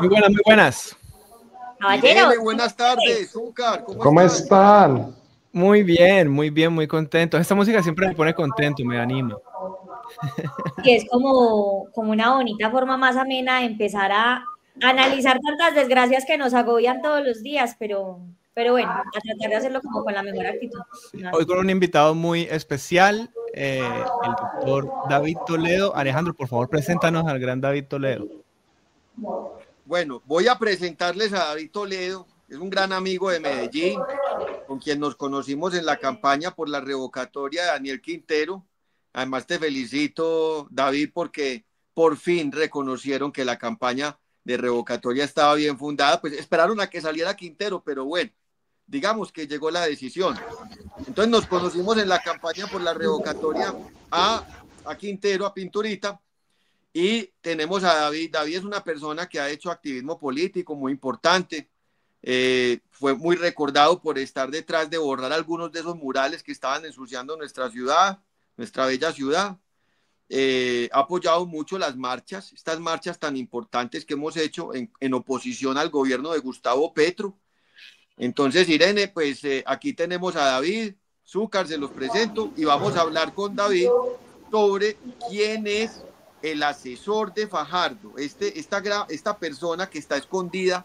Muy buenas, muy buenas. Irene, buenas tardes. Zúcar, ¿Cómo están? Muy bien, muy contento. Esta música siempre me pone contento, me anima. Y es como una bonita forma más amena de empezar a analizar tantas desgracias que nos agobian todos los días, pero bueno, a tratar de hacerlo como con la mejor actitud. Hoy con un invitado muy especial, el doctor David Toledo. Alejandro, por favor, preséntanos al gran David Toledo. Bueno, voy a presentarles a David Toledo. Es un gran amigo de Medellín, con quien nos conocimos en la campaña por la revocatoria de Daniel Quintero. Además, te felicito, David, porque por fin reconocieron que la campaña de revocatoria estaba bien fundada. Pues esperaron a que saliera Quintero, pero bueno, digamos que llegó la decisión. Entonces nos conocimos en la campaña por la revocatoria a Quintero, a Pinturita, y tenemos a David. David es una persona que ha hecho activismo político muy importante. Fue muy recordado por estar detrás de borrar algunos de esos murales que estaban ensuciando nuestra ciudad, nuestra bella ciudad. Ha apoyado mucho las marchas, estas marchas tan importantes que hemos hecho en oposición al gobierno de Gustavo Petro. Entonces, Irene, pues aquí tenemos a David Zúcar, se los presento, y vamos a hablar con David sobre quién es el asesor de Fajardo, esta persona que está escondida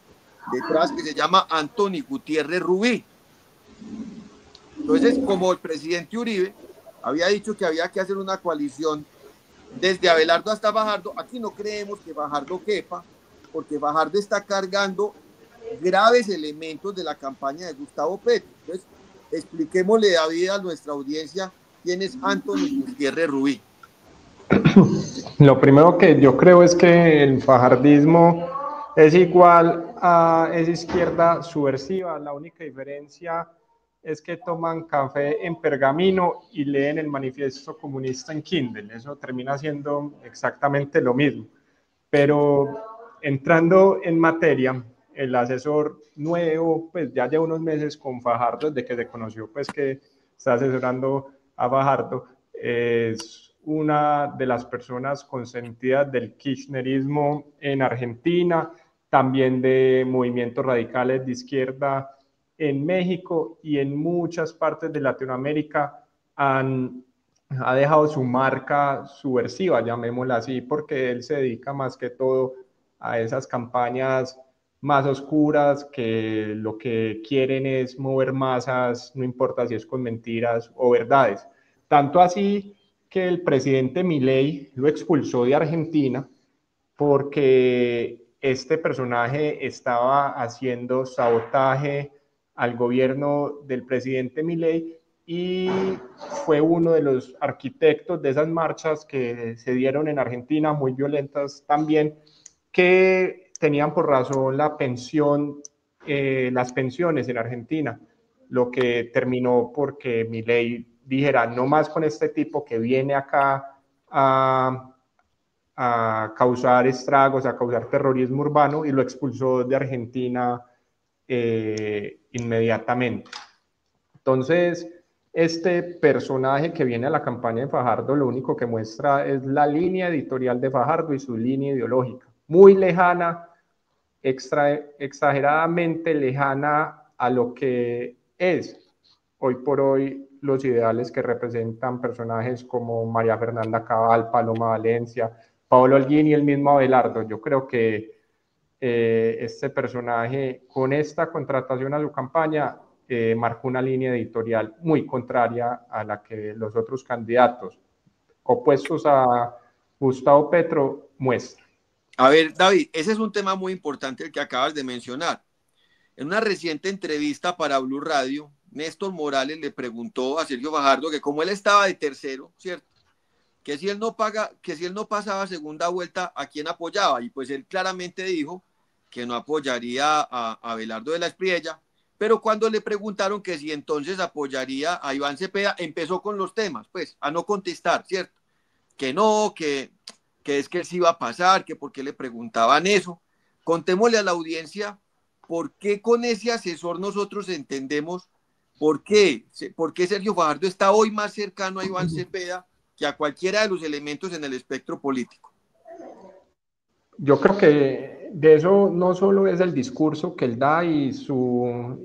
detrás, que se llama Anthony Gutiérrez Rubí. Entonces, como el presidente Uribe había dicho que había que hacer una coalición desde Abelardo hasta Fajardo, aquí no creemos que Fajardo quepa, porque Fajardo está cargando graves elementos de la campaña de Gustavo Petro. Entonces, expliquémosle, David, a nuestra audiencia quién es Anthony Gutiérrez Rubí. Lo primero que yo creo es que el fajardismo es igual a esa izquierda subversiva. La única diferencia es que toman café en pergamino y leen el manifiesto comunista en Kindle. Eso termina siendo exactamente lo mismo. Pero entrando en materia, el asesor nuevo, pues ya lleva unos meses con Fajardo, desde que se conoció, pues que está asesorando a Fajardo. Es una de las personas consentidas del kirchnerismo en Argentina, también de movimientos radicales de izquierda en México y en muchas partes de Latinoamérica. Ha dejado su marca subversiva, llamémosla así, porque él se dedica más que todo a esas campañas más oscuras que lo que quieren es mover masas, no importa si es con mentiras o verdades. Tanto así que el presidente Milei lo expulsó de Argentina porque este personaje estaba haciendo sabotaje al gobierno del presidente Milei y fue uno de los arquitectos de esas marchas que se dieron en Argentina, muy violentas también, que tenían por razón la pensión, las pensiones en Argentina, lo que terminó porque Milei dijera, no más con este tipo que viene acá a causar estragos, a causar terrorismo urbano, y lo expulsó de Argentina inmediatamente. Entonces, este personaje que viene a la campaña de Fajardo, lo único que muestra es la línea editorial de Fajardo y su línea ideológica, muy lejana, exageradamente lejana a lo que es hoy por hoy los ideales que representan personajes como María Fernanda Cabal, Paloma Valencia, Pablo Holguín y el mismo Abelardo. Yo creo que este personaje, con esta contratación a su campaña, marcó una línea editorial muy contraria a la que los otros candidatos opuestos a Gustavo Petro muestran. A ver, David, ese es un tema muy importante el que acabas de mencionar. En una reciente entrevista para Blue Radio, Néstor Morales le preguntó a Sergio Fajardo que como él estaba de tercero, ¿cierto? Que si él no pasaba segunda vuelta, ¿a quién apoyaba? Y pues él claramente dijo que no apoyaría a Abelardo de la Espriella, pero cuando le preguntaron que si entonces apoyaría a Iván Cepeda, empezó con los temas, pues, a no contestar, ¿cierto? Que no, que es que él sí iba a pasar, que por qué le preguntaban eso. Contémosle a la audiencia por qué con ese asesor nosotros entendemos por qué Sergio Fajardo está hoy más cercano a Iván Cepeda que a cualquiera de los elementos en el espectro político. Yo creo que de eso no solo es el discurso que él da y su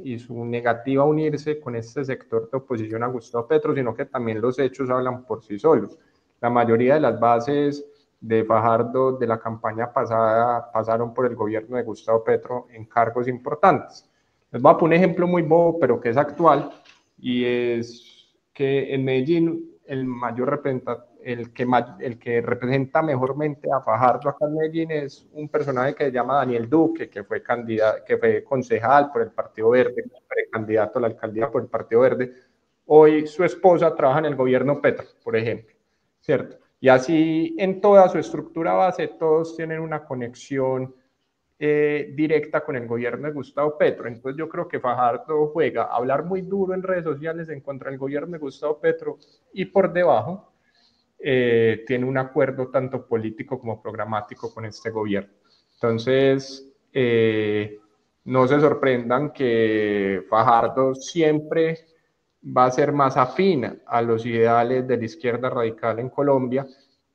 negativa a unirse con este sector de oposición a Gustavo Petro, sino que también los hechos hablan por sí solos. La mayoría de las bases de Fajardo de la campaña pasada pasaron por el gobierno de Gustavo Petro en cargos importantes. Les voy a poner un ejemplo muy bobo, pero que es actual, y es que en Medellín el que representa mejormente a Fajardo acá en Medellín es un personaje que se llama Daniel Duque, que fue concejal por el Partido Verde, precandidato a la alcaldía por el Partido Verde. Hoy su esposa trabaja en el gobierno Petro, por ejemplo, ¿cierto? Y así en toda su estructura base todos tienen una conexión directa con el gobierno de Gustavo Petro. Entonces yo creo que Fajardo juega a hablar muy duro en redes sociales en contra del gobierno de Gustavo Petro y por debajo tiene un acuerdo tanto político como programático con este gobierno. Entonces no se sorprendan que Fajardo siempre va a ser más afín a los ideales de la izquierda radical en Colombia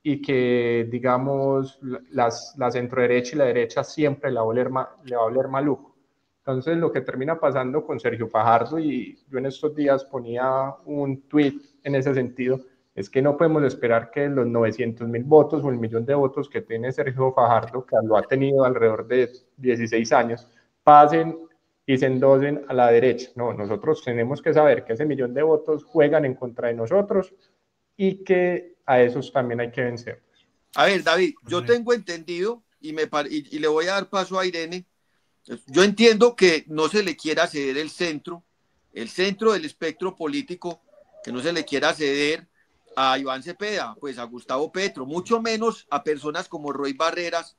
y que, digamos, la centroderecha y la derecha siempre le va a oler maluco. Entonces, lo que termina pasando con Sergio Fajardo, y yo en estos días ponía un tweet en ese sentido, es que no podemos esperar que los 900.000 votos o el 1.000.000 de votos que tiene Sergio Fajardo, que lo ha tenido alrededor de 16 años, pasen y se endosen a la derecha. No, nosotros tenemos que saber que ese 1.000.000 de votos juegan en contra de nosotros y que a esos también hay que vencer. A ver, David, yo tengo entendido y le voy a dar paso a Irene. Yo entiendo que no se le quiera ceder el centro del espectro político, que no se le quiera ceder a Iván Cepeda, pues a Gustavo Petro, mucho menos a personas como Roy Barreras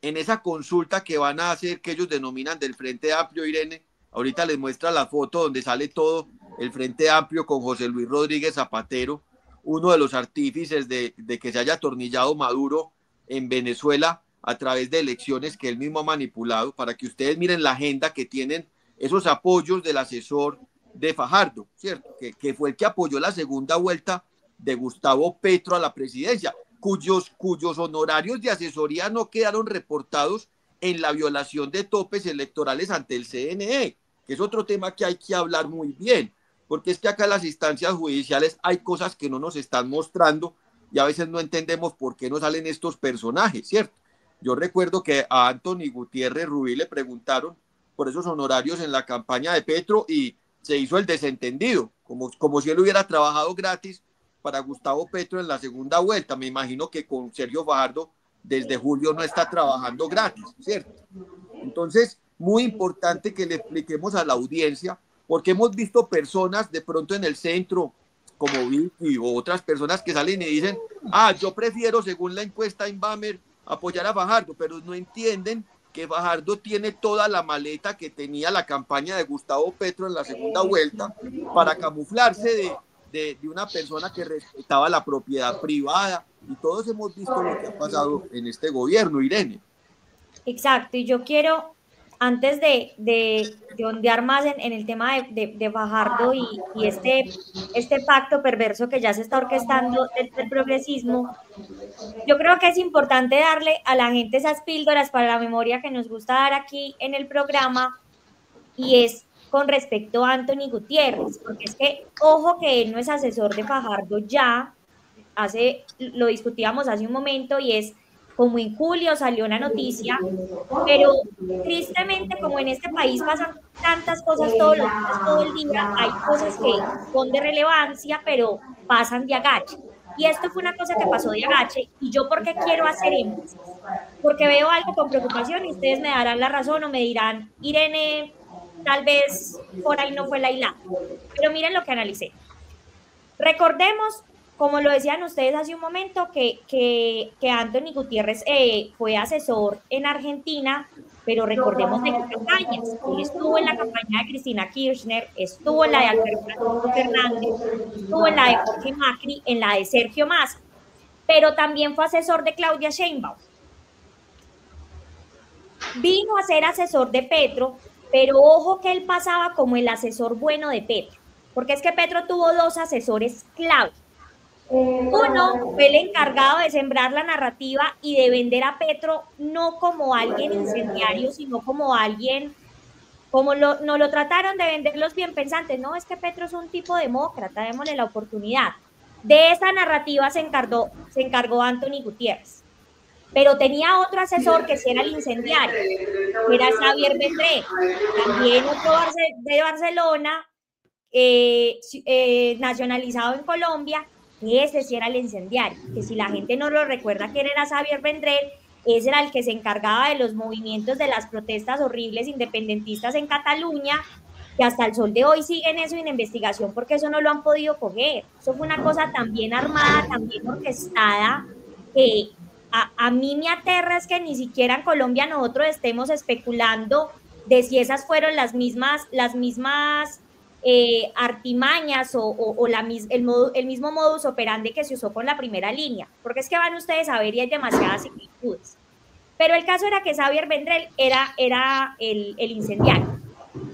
en esa consulta que van a hacer, que ellos denominan del Frente Amplio. Irene, ahorita les muestra la foto donde sale todo el Frente Amplio con José Luis Rodríguez Zapatero, uno de los artífices de que se haya atornillado Maduro en Venezuela a través de elecciones que él mismo ha manipulado, para que ustedes miren la agenda que tienen esos apoyos del asesor de Fajardo, ¿cierto? Que fue el que apoyó la segunda vuelta de Gustavo Petro a la presidencia, cuyos honorarios de asesoría no quedaron reportados en la violación de topes electorales ante el CNE, que es otro tema que hay que hablar muy bien, porque es que acá en las instancias judiciales hay cosas que no nos están mostrando y a veces no entendemos por qué no salen estos personajes, ¿cierto? Yo recuerdo que a Anthony Gutiérrez Rubí le preguntaron por esos honorarios en la campaña de Petro y se hizo el desentendido, como si él hubiera trabajado gratis para Gustavo Petro en la segunda vuelta. Me imagino que con Sergio Fajardo desde julio no está trabajando gratis, ¿cierto? Entonces, muy importante que le expliquemos a la audiencia, porque hemos visto personas de pronto en el centro, como Vicky o otras personas que salen y dicen, yo prefiero, según la encuesta Inbamer, apoyar a Fajardo, pero no entienden que Fajardo tiene toda la maleta que tenía la campaña de Gustavo Petro en la segunda vuelta para camuflarse de una persona que respetaba la propiedad privada, y todos hemos visto lo que ha pasado en este gobierno, Irene. Exacto, y yo quiero, antes de ondear más en el tema de Fajardo y este pacto perverso que ya se está orquestando del progresismo, yo creo que es importante darle a la gente esas píldoras para la memoria que nos gusta dar aquí en el programa, y es con respecto a Anthony Gutiérrez, porque es que, ojo que él no es asesor de Fajardo ya, lo discutíamos hace un momento, y es como en julio salió una noticia, pero tristemente como en este país pasan tantas cosas todos los días, todo el día, hay cosas que son de relevancia, pero pasan de agache. Y esto fue una cosa que pasó de agache, y yo ¿por qué quiero hacer énfasis? Porque veo algo con preocupación y ustedes me darán la razón o me dirán, Irene, tal vez por ahí no fue la hilada. Pero miren lo que analicé. Recordemos, como lo decían ustedes hace un momento, que Anthony Gutiérrez fue asesor en Argentina, pero recordemos de qué campañas. Él estuvo en la campaña de Cristina Kirchner, estuvo en la de Alberto Fernández, estuvo en la de Jorge Macri, en la de Sergio Massa, pero también fue asesor de Claudia Sheinbaum. Vino a ser asesor de Petro, pero ojo que él pasaba como el asesor bueno de Petro, porque es que Petro tuvo dos asesores clave. Uno fue el encargado de sembrar la narrativa y de vender a Petro no como alguien incendiario, sino como alguien, como nos lo trataron de vender los bien pensantes. No, es que Petro es un tipo demócrata, démosle la oportunidad. De esa narrativa se encargó Anthony Gutiérrez. Pero tenía otro asesor que sí era el incendiario, que era Xavier Vendrell, también otro de Barcelona, nacionalizado en Colombia, que ese sí era el incendiario, que si la gente no lo recuerda quién era Xavier Vendrell, ese era el que se encargaba de los movimientos de las protestas horribles independentistas en Cataluña, que hasta el sol de hoy siguen eso en investigación porque eso no lo han podido coger. Eso fue una cosa tan bien armada, tan bien orquestada, que a mí me aterra es que ni siquiera en Colombia nosotros estemos especulando de si esas fueron las mismas artimañas o el mismo modus operandi que se usó con la primera línea, porque es que van ustedes a ver y hay demasiadas similitudes. Pero el caso era que Xavier Vendrell era el incendiario.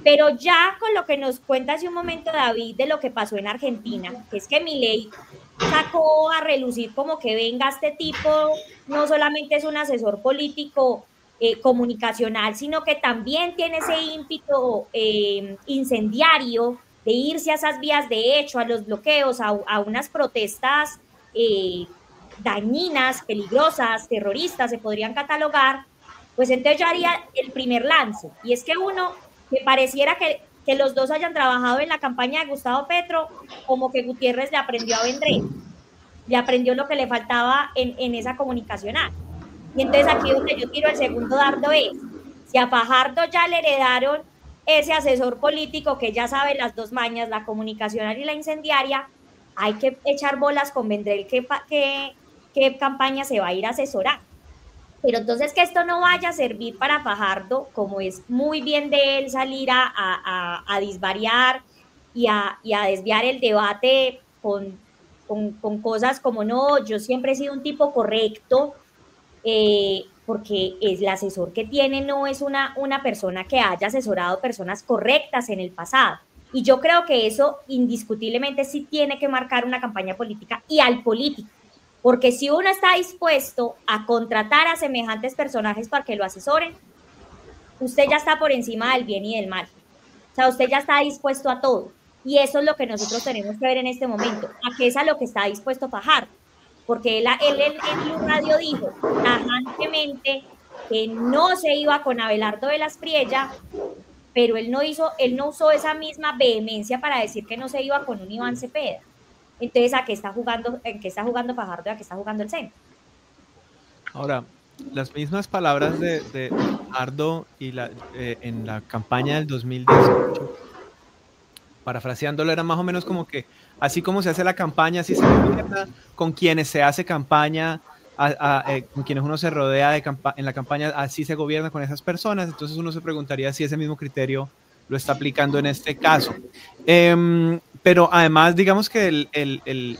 Pero ya con lo que nos cuenta hace un momento David de lo que pasó en Argentina, que es que Milei sacó a relucir como que venga este tipo, no solamente es un asesor político comunicacional, sino que también tiene ese ímpetu incendiario de irse a esas vías de hecho, a los bloqueos, a unas protestas dañinas, peligrosas, terroristas, se podrían catalogar, pues entonces yo haría el primer lance, y es que uno, que pareciera que los dos hayan trabajado en la campaña de Gustavo Petro, como que Gutiérrez le aprendió a Vendrell, le aprendió lo que le faltaba en esa comunicacional. Y entonces aquí donde yo tiro el segundo dardo es, si a Fajardo ya le heredaron ese asesor político que ya sabe las dos mañas, la comunicacional y la incendiaria, hay que echar bolas con Vendrell qué campaña se va a ir a asesorar. Pero entonces que esto no vaya a servir para Fajardo, como es muy bien de él salir a disvariar y a desviar el debate con cosas como no, yo siempre he sido un tipo correcto, porque el asesor que tiene no es una persona que haya asesorado personas correctas en el pasado. Y yo creo que eso indiscutiblemente sí tiene que marcar una campaña política y al político. Porque si uno está dispuesto a contratar a semejantes personajes para que lo asesoren, usted ya está por encima del bien y del mal. O sea, usted ya está dispuesto a todo. Y eso es lo que nosotros tenemos que ver en este momento. ¿A qué es a lo que está dispuesto Fajardo? Porque él en Blue Radio dijo tajantemente que no se iba con Abelardo de las Priella, pero él no usó esa misma vehemencia para decir que no se iba con un Iván Cepeda. Entonces, ¿en qué está jugando Fajardo y a qué está jugando el centro? Ahora, las mismas palabras de Fajardo y en la campaña del 2018, parafraseándolo, era más o menos como que así como se hace la campaña, así se gobierna, con quienes se hace campaña, con quienes uno se rodea en la campaña, así se gobierna con esas personas. Entonces uno se preguntaría si ese mismo criterio lo está aplicando en este caso. Pero además, digamos que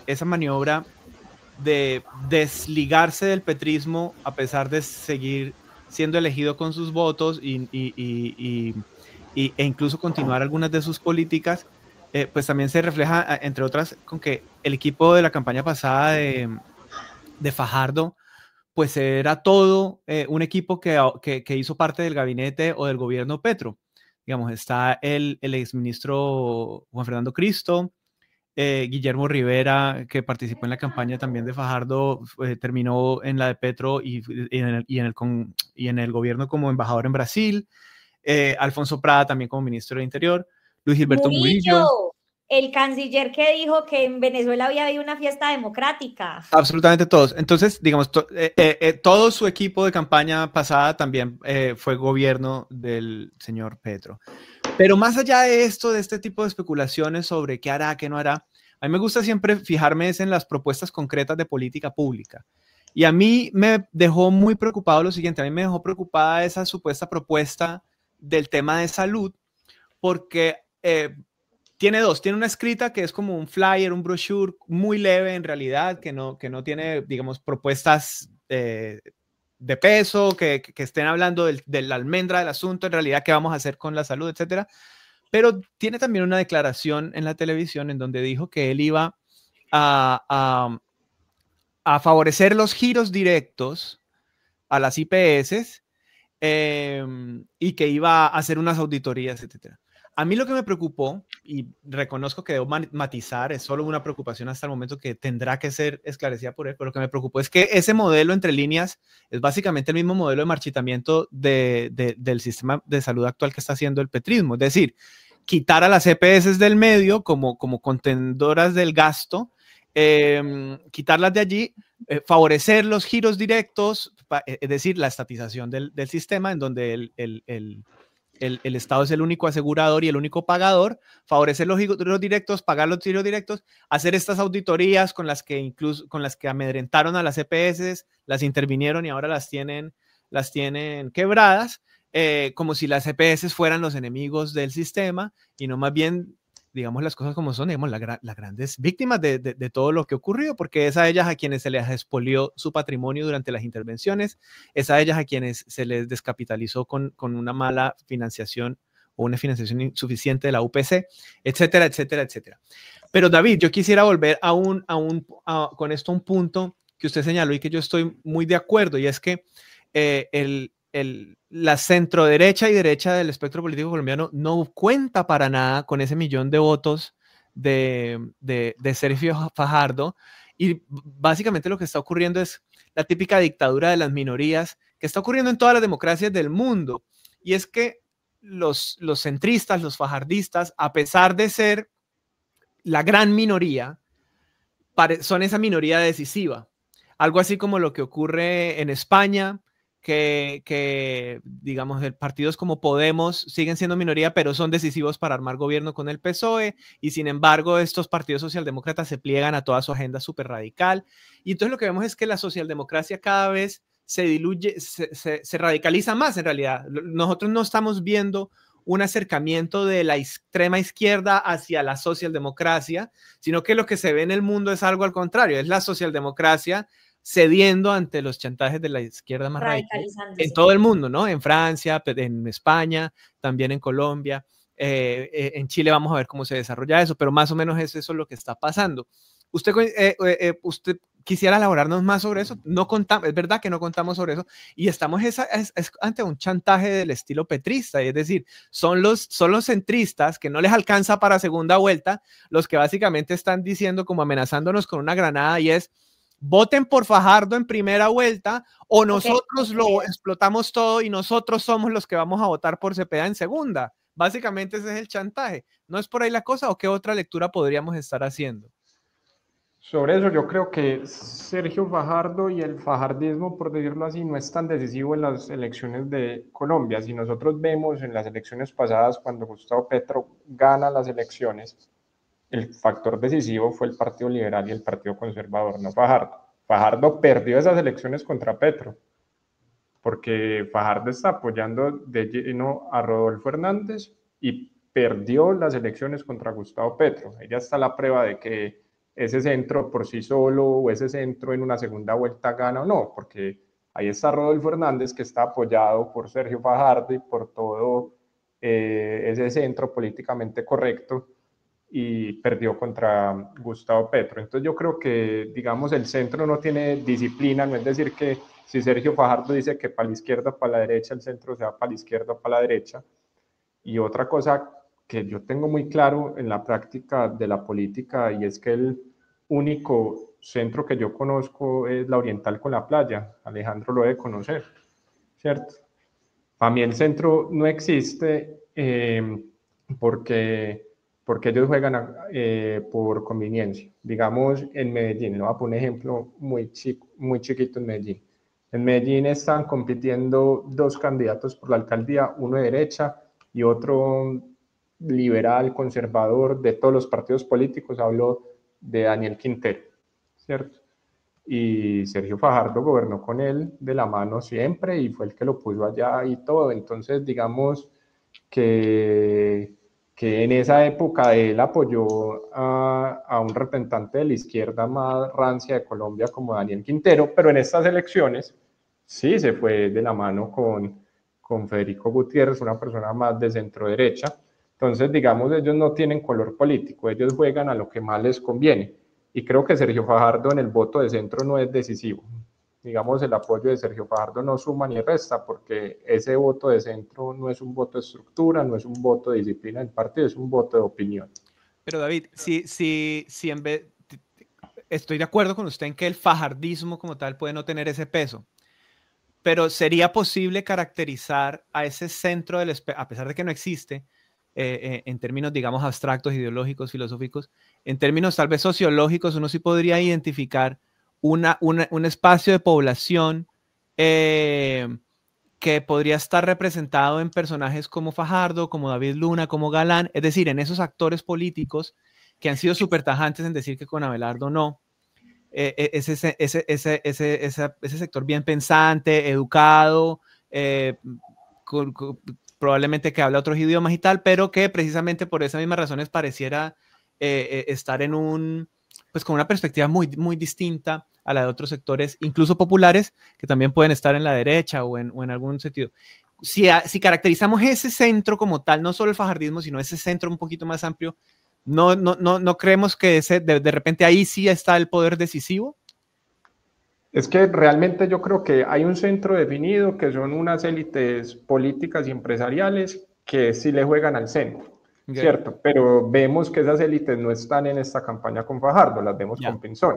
esa maniobra de desligarse del petrismo, a pesar de seguir siendo elegido con sus votos e incluso continuar algunas de sus políticas, pues también se refleja, entre otras, con que el equipo de la campaña pasada de Fajardo, pues era todo un equipo que hizo parte del gabinete o del gobierno Petro. Digamos, está el exministro Juan Fernando Cristo, Guillermo Rivera, que participó en la campaña también de Fajardo, terminó en la de Petro y en el gobierno como embajador en Brasil, Alfonso Prada también como ministro del Interior, Luis Gilberto Murillo, el canciller que dijo que en Venezuela había habido una fiesta democrática. Absolutamente todos. Entonces, digamos, todo su equipo de campaña pasada también fue gobierno del señor Petro. Pero más allá de esto, de este tipo de especulaciones sobre qué hará, qué no hará, a mí me gusta siempre fijarme en las propuestas concretas de política pública. Y a mí me dejó muy preocupado lo siguiente, a mí me dejó preocupada esa supuesta propuesta del tema de salud, porque tiene una escrita que es como un flyer, un brochure muy leve en realidad, que no tiene, digamos, propuestas de peso, que estén hablando de la almendra del asunto, en realidad qué vamos a hacer con la salud, etcétera. Pero tiene también una declaración en la televisión en donde dijo que él iba a a favorecer los giros directos a las IPS y que iba a hacer unas auditorías, etcétera. A mí lo que me preocupó, y reconozco que debo matizar, es solo una preocupación hasta el momento que tendrá que ser esclarecida por él, pero lo que me preocupó es que ese modelo entre líneas es básicamente el mismo modelo de marchitamiento del sistema de salud actual que está haciendo el petrismo, es decir, quitar a las EPS del medio como contendoras del gasto, quitarlas de allí, favorecer los giros directos, es decir, la estatización del sistema en donde el Estado es el único asegurador y el único pagador, favorecer los giros directos, pagar los giros directos, hacer estas auditorías con las que amedrentaron a las EPS, las intervinieron y ahora las tienen quebradas, como si las EPS fueran los enemigos del sistema y no más bien, digamos las cosas como son, digamos, las grandes víctimas de todo lo que ocurrió, porque es a ellas a quienes se les expolió su patrimonio durante las intervenciones, es a ellas a quienes se les descapitalizó con una mala financiación o una financiación insuficiente de la UPC, etcétera, etcétera, etcétera. Pero David, yo quisiera volver con esto a un punto que usted señaló y que yo estoy muy de acuerdo, y es que la centroderecha y derecha del espectro político colombiano no cuenta para nada con ese 1 millón de votos de Sergio Fajardo, y básicamente lo que está ocurriendo es la típica dictadura de las minorías que está ocurriendo en todas las democracias del mundo, y es que los centristas, los fajardistas, a pesar de ser la gran minoría, son esa minoría decisiva, algo así como lo que ocurre en España, que digamos, partidos como Podemos siguen siendo minoría, pero son decisivos para armar gobierno con el PSOE, y sin embargo estos partidos socialdemócratas se pliegan a toda su agenda súper radical, y entonces lo que vemos es que la socialdemocracia cada vez se diluye, se radicaliza más en realidad. Nosotros no estamos viendo un acercamiento de la extrema izquierda hacia la socialdemocracia, sino que lo que se ve en el mundo es algo al contrario, es la socialdemocracia cediendo ante los chantajes de la izquierda más radical en todo el mundo, ¿no? En Francia, en España, también en Colombia, en Chile vamos a ver cómo se desarrolla eso, pero más o menos es eso lo que está pasando. ¿Usted quisiera elaborarnos más sobre eso? No contamos, es verdad que no contamos sobre eso, y estamos ante un chantaje del estilo petrista, es decir, son los centristas que no les alcanza para segunda vuelta, los que básicamente están diciendo, como amenazándonos con una granada, y es: voten por Fajardo en primera vuelta o nosotros lo explotamos todo y nosotros somos los que vamos a votar por Cepeda en segunda. Básicamente ese es el chantaje. ¿No es por ahí la cosa, o qué otra lectura podríamos estar haciendo? Sobre eso yo creo que Sergio Fajardo y el fajardismo, por decirlo así, no es tan decisivo en las elecciones de Colombia. Si nosotros vemos en las elecciones pasadas, cuando Gustavo Petro gana las elecciones, el factor decisivo fue el Partido Liberal y el Partido Conservador, no Fajardo. Fajardo perdió esas elecciones contra Petro, porque Fajardo está apoyando de lleno a Rodolfo Hernández y perdió las elecciones contra Gustavo Petro. Ella está la prueba de que ese centro por sí solo o ese centro en una segunda vuelta gana o no, porque ahí está Rodolfo Hernández, que está apoyado por Sergio Fajardo y por todo ese centro políticamente correcto, y perdió contra Gustavo Petro. Entonces yo creo que, digamos, el centro no tiene disciplina, no es decir que si Sergio Fajardo dice que para la izquierda o para la derecha, el centro sea para la izquierda o para la derecha. Y otra cosa que yo tengo muy claro en la práctica de la política, y es que el único centro que yo conozco es la Oriental con la playa. Alejandro lo debe conocer, ¿cierto? Para mí el centro no existe porque ellos juegan por conveniencia. Digamos, en Medellín, le voy a poner un ejemplo muy chiquito en Medellín. En Medellín están compitiendo 2 candidatos por la alcaldía, uno de derecha y otro liberal, conservador, de todos los partidos políticos. Hablo de Daniel Quintero, ¿cierto? Y Sergio Fajardo gobernó con él de la mano siempre y fue el que lo puso allá y todo. Entonces, digamos que en esa época él apoyó a un representante de la izquierda más rancia de Colombia como Daniel Quintero, pero en estas elecciones sí se fue de la mano con Federico Gutiérrez, una persona más de centro derecha. Entonces, digamos, ellos no tienen color político, ellos juegan a lo que más les conviene. y creo que Sergio Fajardo en el voto de centro no es decisivo. Digamos, el apoyo de Sergio Fajardo no suma ni resta, porque ese voto de centro no es un voto de estructura, no es un voto de disciplina del partido, es un voto de opinión. Pero David, si en vez, estoy de acuerdo con usted en que el fajardismo como tal puede no tener ese peso, pero sería posible caracterizar a ese centro del espectro, a pesar de que no existe, en términos, digamos, abstractos, ideológicos, filosóficos, en términos tal vez sociológicos, uno sí podría identificar un espacio de población que podría estar representado en personajes como Fajardo, como David Luna, como Galán, es decir, en esos actores políticos que han sido súper tajantes en decir que con Abelardo no. Ese sector bien pensante, educado, probablemente que habla otros idiomas y tal, pero que precisamente por esas mismas razones pareciera estar pues con una perspectiva muy, muy distinta a la de otros sectores, incluso populares, que también pueden estar en la derecha o en algún sentido. Si caracterizamos ese centro como tal, no solo el fajardismo, sino ese centro un poquito más amplio, ¿no creemos que de repente ahí sí está el poder decisivo? Es que realmente yo creo que hay un centro definido que son unas élites políticas y empresariales que sí le juegan al centro, okay, ¿cierto? Pero vemos que esas élites no están en esta campaña con Fajardo, las vemos con Pinzón,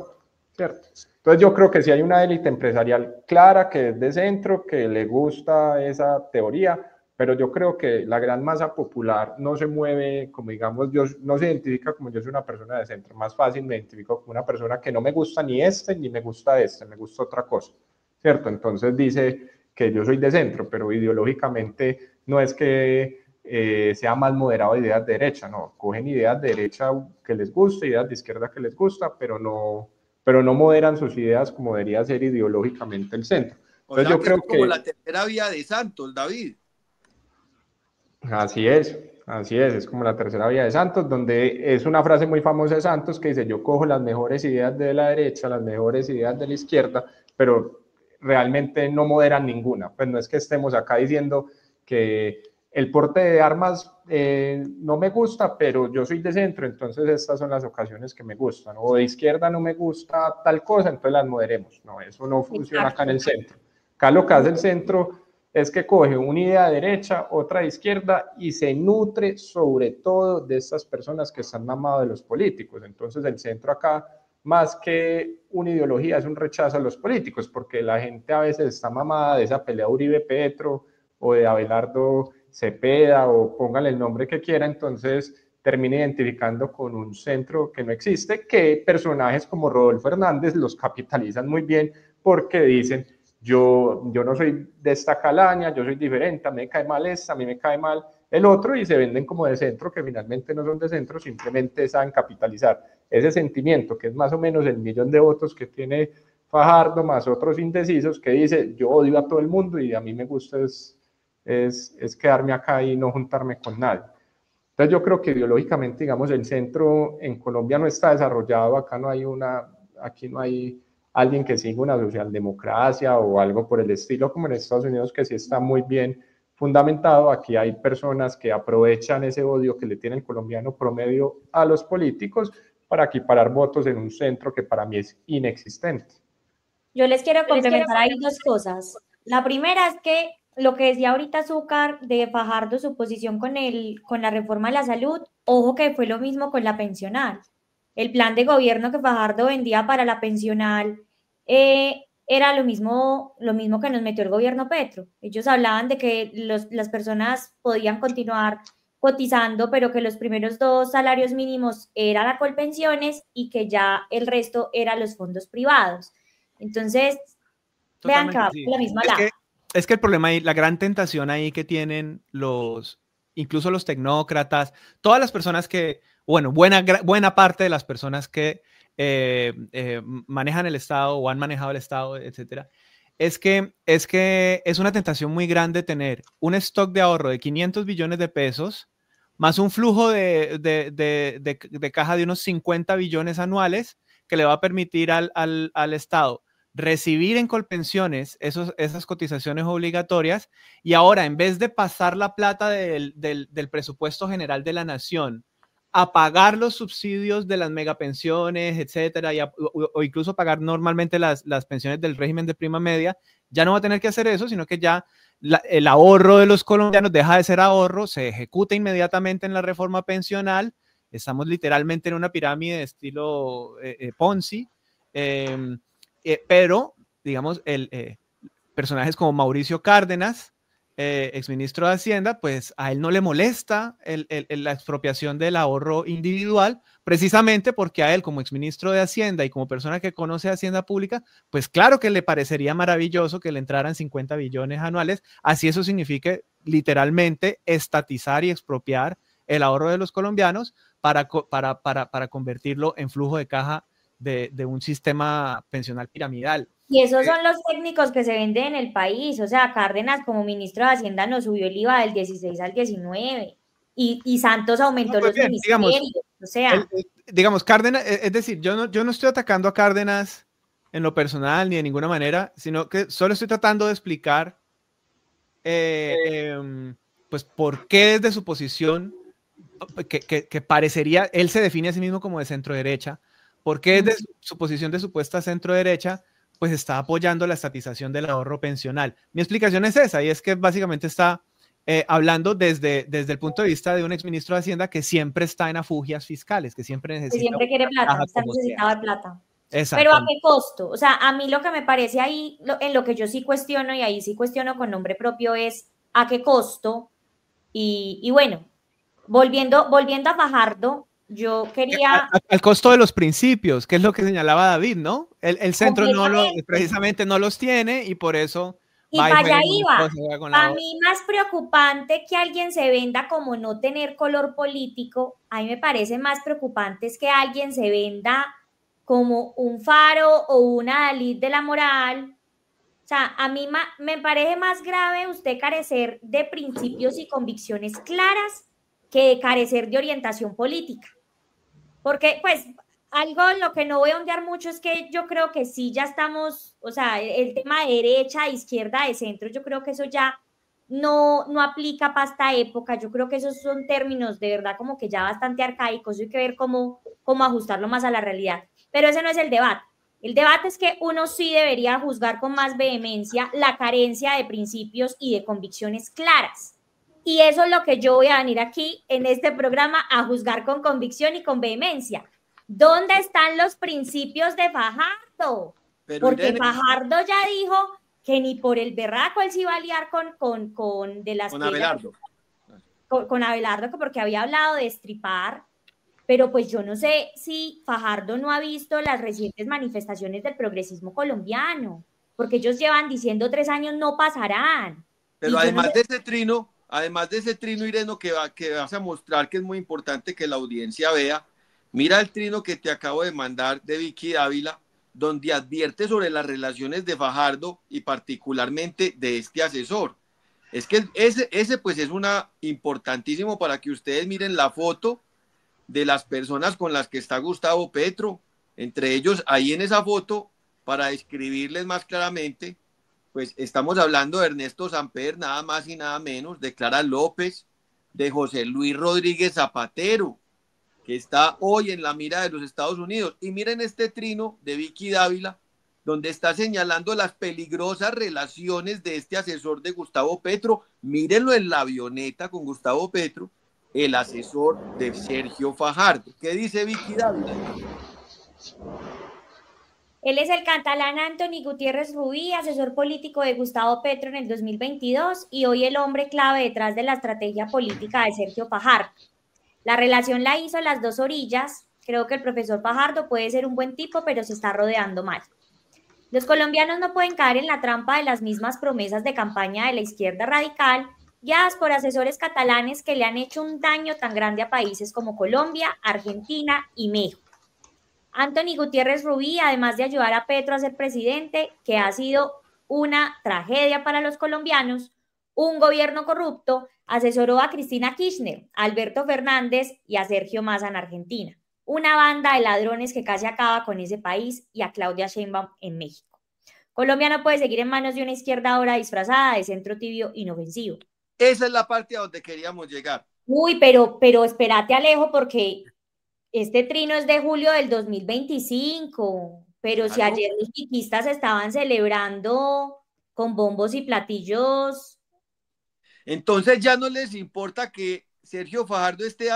¿cierto? Entonces yo creo que sí hay una élite empresarial clara que es de centro, que le gusta esa teoría, pero yo creo que la gran masa popular no se mueve, como digamos, no se identifica como yo soy una persona de centro, más fácil me identifico como una persona que no me gusta ni ni me gusta me gusta otra cosa, ¿cierto? Entonces dice que yo soy de centro, pero ideológicamente no es que sea más moderado de ideas de derecha, no, cogen ideas de derecha que les gusta, ideas de izquierda que les gusta, pero no moderan sus ideas como debería ser ideológicamente el centro. Entonces, o sea, yo creo que... como la tercera vía de Santos, David. Así es como la tercera vía de Santos, donde es una frase muy famosa de Santos que dice, yo cojo las mejores ideas de la derecha, las mejores ideas de la izquierda, pero realmente no moderan ninguna. Pues no es que estemos acá diciendo que el porte de armas no me gusta, pero yo soy de centro, entonces estas son las ocasiones que me gustan, o de izquierda no me gusta tal cosa, entonces las moderemos. No, eso no funciona acá en el centro. Acá lo que hace el centro es que coge una idea de derecha, otra de izquierda y se nutre sobre todo de estas personas que están mamadas de los políticos. Entonces el centro acá, más que una ideología, es un rechazo a los políticos, porque la gente a veces está mamada de esa pelea Uribe-Petro o de Abelardo Cepeda o póngale el nombre que quiera, entonces termina identificando con un centro que no existe, que personajes como Rodolfo Hernández los capitalizan muy bien porque dicen, yo no soy de esta calaña, yo soy diferente, a mí me cae mal esta, a mí me cae mal el otro, y se venden como de centro, que finalmente no son de centro, simplemente saben capitalizar ese sentimiento, que es más o menos el 1.000.000 de votos que tiene Fajardo, más otros indecisos, que dice, yo odio a todo el mundo y a mí me gusta es quedarme acá y no juntarme con nadie. Entonces yo creo que ideológicamente, digamos, el centro en Colombia no está desarrollado, aquí no hay alguien que siga una socialdemocracia o algo por el estilo, como en Estados Unidos, que sí está muy bien fundamentado. Aquí hay personas que aprovechan ese odio que le tiene el colombiano promedio a los políticos para equiparar votos en un centro que para mí es inexistente. Yo les quiero complementar ahí dos cosas. La primera es que lo que decía ahorita Zúcar de Fajardo, su posición con la reforma de la salud, ojo que fue lo mismo con la pensional. El plan de gobierno que Fajardo vendía para la pensional era lo mismo que nos metió el gobierno Petro. Ellos hablaban de que las personas podían continuar cotizando, pero que los primeros 2 salarios mínimos eran la Colpensiones y que ya el resto eran los fondos privados. Entonces, totalmente, vean que va por la misma lado. Es que el problema ahí, la gran tentación ahí que tienen incluso los tecnócratas, todas las personas que, bueno, buena parte de las personas que manejan el Estado o han manejado el Estado, etcétera, es que es una tentación muy grande tener un stock de ahorro de 500 billones de pesos más un flujo de caja de unos 50 billones anuales que le va a permitir al Estado recibir en Colpensiones esas cotizaciones obligatorias, y ahora en vez de pasar la plata del presupuesto general de la nación a pagar los subsidios de las megapensiones, etcétera, o incluso pagar normalmente las pensiones del régimen de prima media, ya no va a tener que hacer eso, sino que ya el ahorro de los colombianos deja de ser ahorro, se ejecuta inmediatamente en la reforma pensional. Estamos literalmente en una pirámide de estilo Ponzi, pero, digamos, personajes como Mauricio Cárdenas, exministro de Hacienda, pues a él no le molesta la expropiación del ahorro individual, precisamente porque a él, como exministro de Hacienda y como persona que conoce Hacienda Pública, pues claro que le parecería maravilloso que le entraran 50 billones anuales, así eso signifique literalmente estatizar y expropiar el ahorro de los colombianos para convertirlo en flujo de caja de un sistema pensional piramidal. Y esos son los técnicos que se venden en el país. O sea, Cárdenas como ministro de Hacienda nos subió el IVA del 16 al 19 y Santos aumentó los ministerios. Digamos, o sea, digamos, Cárdenas, es decir, yo no estoy atacando a Cárdenas en lo personal ni de ninguna manera, sino que solo estoy tratando de explicar pues por qué desde su posición que parecería, él se define a sí mismo como de centro derecha, por qué desde su posición de supuesta centro derecha pues está apoyando la estatización del ahorro pensional. Mi explicación es esa, y es que básicamente está hablando desde el punto de vista de un exministro de Hacienda que siempre está en afugias fiscales, que siempre necesita... Que siempre quiere plata, está necesitado de plata. Exacto. Pero ¿a qué costo? O sea, a mí lo que me parece ahí, en lo que yo sí cuestiono, y ahí sí cuestiono con nombre propio, es ¿a qué costo? Y bueno, volviendo a Fajardo, yo quería... Al costo de los principios, que es lo que señalaba David, ¿no? El centro precisamente no los tiene y por eso... Y para allá iba. Para mí más preocupante que alguien se venda como no tener color político, a mí me parece más preocupante es que alguien se venda como un faro o una Dalit de la moral. O sea, a mí me parece más grave usted carecer de principios y convicciones claras que carecer de orientación política. Porque, pues, algo lo que no voy a ondear mucho es que yo creo que sí ya estamos, o sea, el tema de derecha, izquierda, de centro, yo creo que eso ya no aplica para esta época. Yo creo que esos son términos de verdad como que ya bastante arcaicos, hay que ver cómo ajustarlo más a la realidad. Pero ese no es el debate. El debate es que uno sí debería juzgar con más vehemencia la carencia de principios y de convicciones claras. Y eso es lo que yo voy a venir aquí en este programa a juzgar con convicción y con vehemencia. ¿Dónde están los principios de Fajardo? Porque Irene, Fajardo ya dijo que ni por el berraco él se iba a liar con de las con Abelardo. Con Abelardo, porque había hablado de estripar, pero pues yo no sé si Fajardo no ha visto las recientes manifestaciones del progresismo colombiano, porque ellos llevan diciendo 3 años no pasarán. Pero además de ese trino, Irene, que vas a mostrar que es muy importante que la audiencia vea, mira el trino que te acabo de mandar de Vicky Dávila, donde advierte sobre las relaciones de Fajardo y particularmente de este asesor. Es que ese pues es importantísimo para que ustedes miren la foto de las personas con las que está Gustavo Petro, entre ellos ahí en esa foto, para describirles más claramente, pues estamos hablando de Ernesto Samper, nada más y nada menos, de Clara López, de José Luis Rodríguez Zapatero, que está hoy en la mira de los Estados Unidos. Y miren este trino de Vicky Dávila, donde está señalando las peligrosas relaciones de este asesor de Gustavo Petro. Mírenlo en la avioneta con Gustavo Petro, el asesor de Sergio Fajardo. ¿Qué dice Vicky Dávila? Él es el catalán Antoni Gutiérrez Rubí, asesor político de Gustavo Petro en el 2022 y hoy el hombre clave detrás de la estrategia política de Sergio Fajardo. La relación la hizo las dos orillas. Creo que el profesor Fajardo puede ser un buen tipo, pero se está rodeando mal. Los colombianos no pueden caer en la trampa de las mismas promesas de campaña de la izquierda radical, guiadas por asesores catalanes que le han hecho un daño tan grande a países como Colombia, Argentina y México. Antoni Gutiérrez Rubí, además de ayudar a Petro a ser presidente, que ha sido una tragedia para los colombianos, un gobierno corrupto, asesoró a Cristina Kirchner, a Alberto Fernández y a Sergio Massa en Argentina. Una banda de ladrones que casi acaba con ese país y a Claudia Sheinbaum en México. Colombia no puede seguir en manos de una izquierda ahora disfrazada de centro tibio inofensivo. Esa es la parte a donde queríamos llegar. Uy, pero espérate, Alejo, porque este trino es de julio del 2025, pero si Claro. ayer los piquistas estaban celebrando con bombos y platillos. Entonces ya no les importa que Sergio Fajardo esté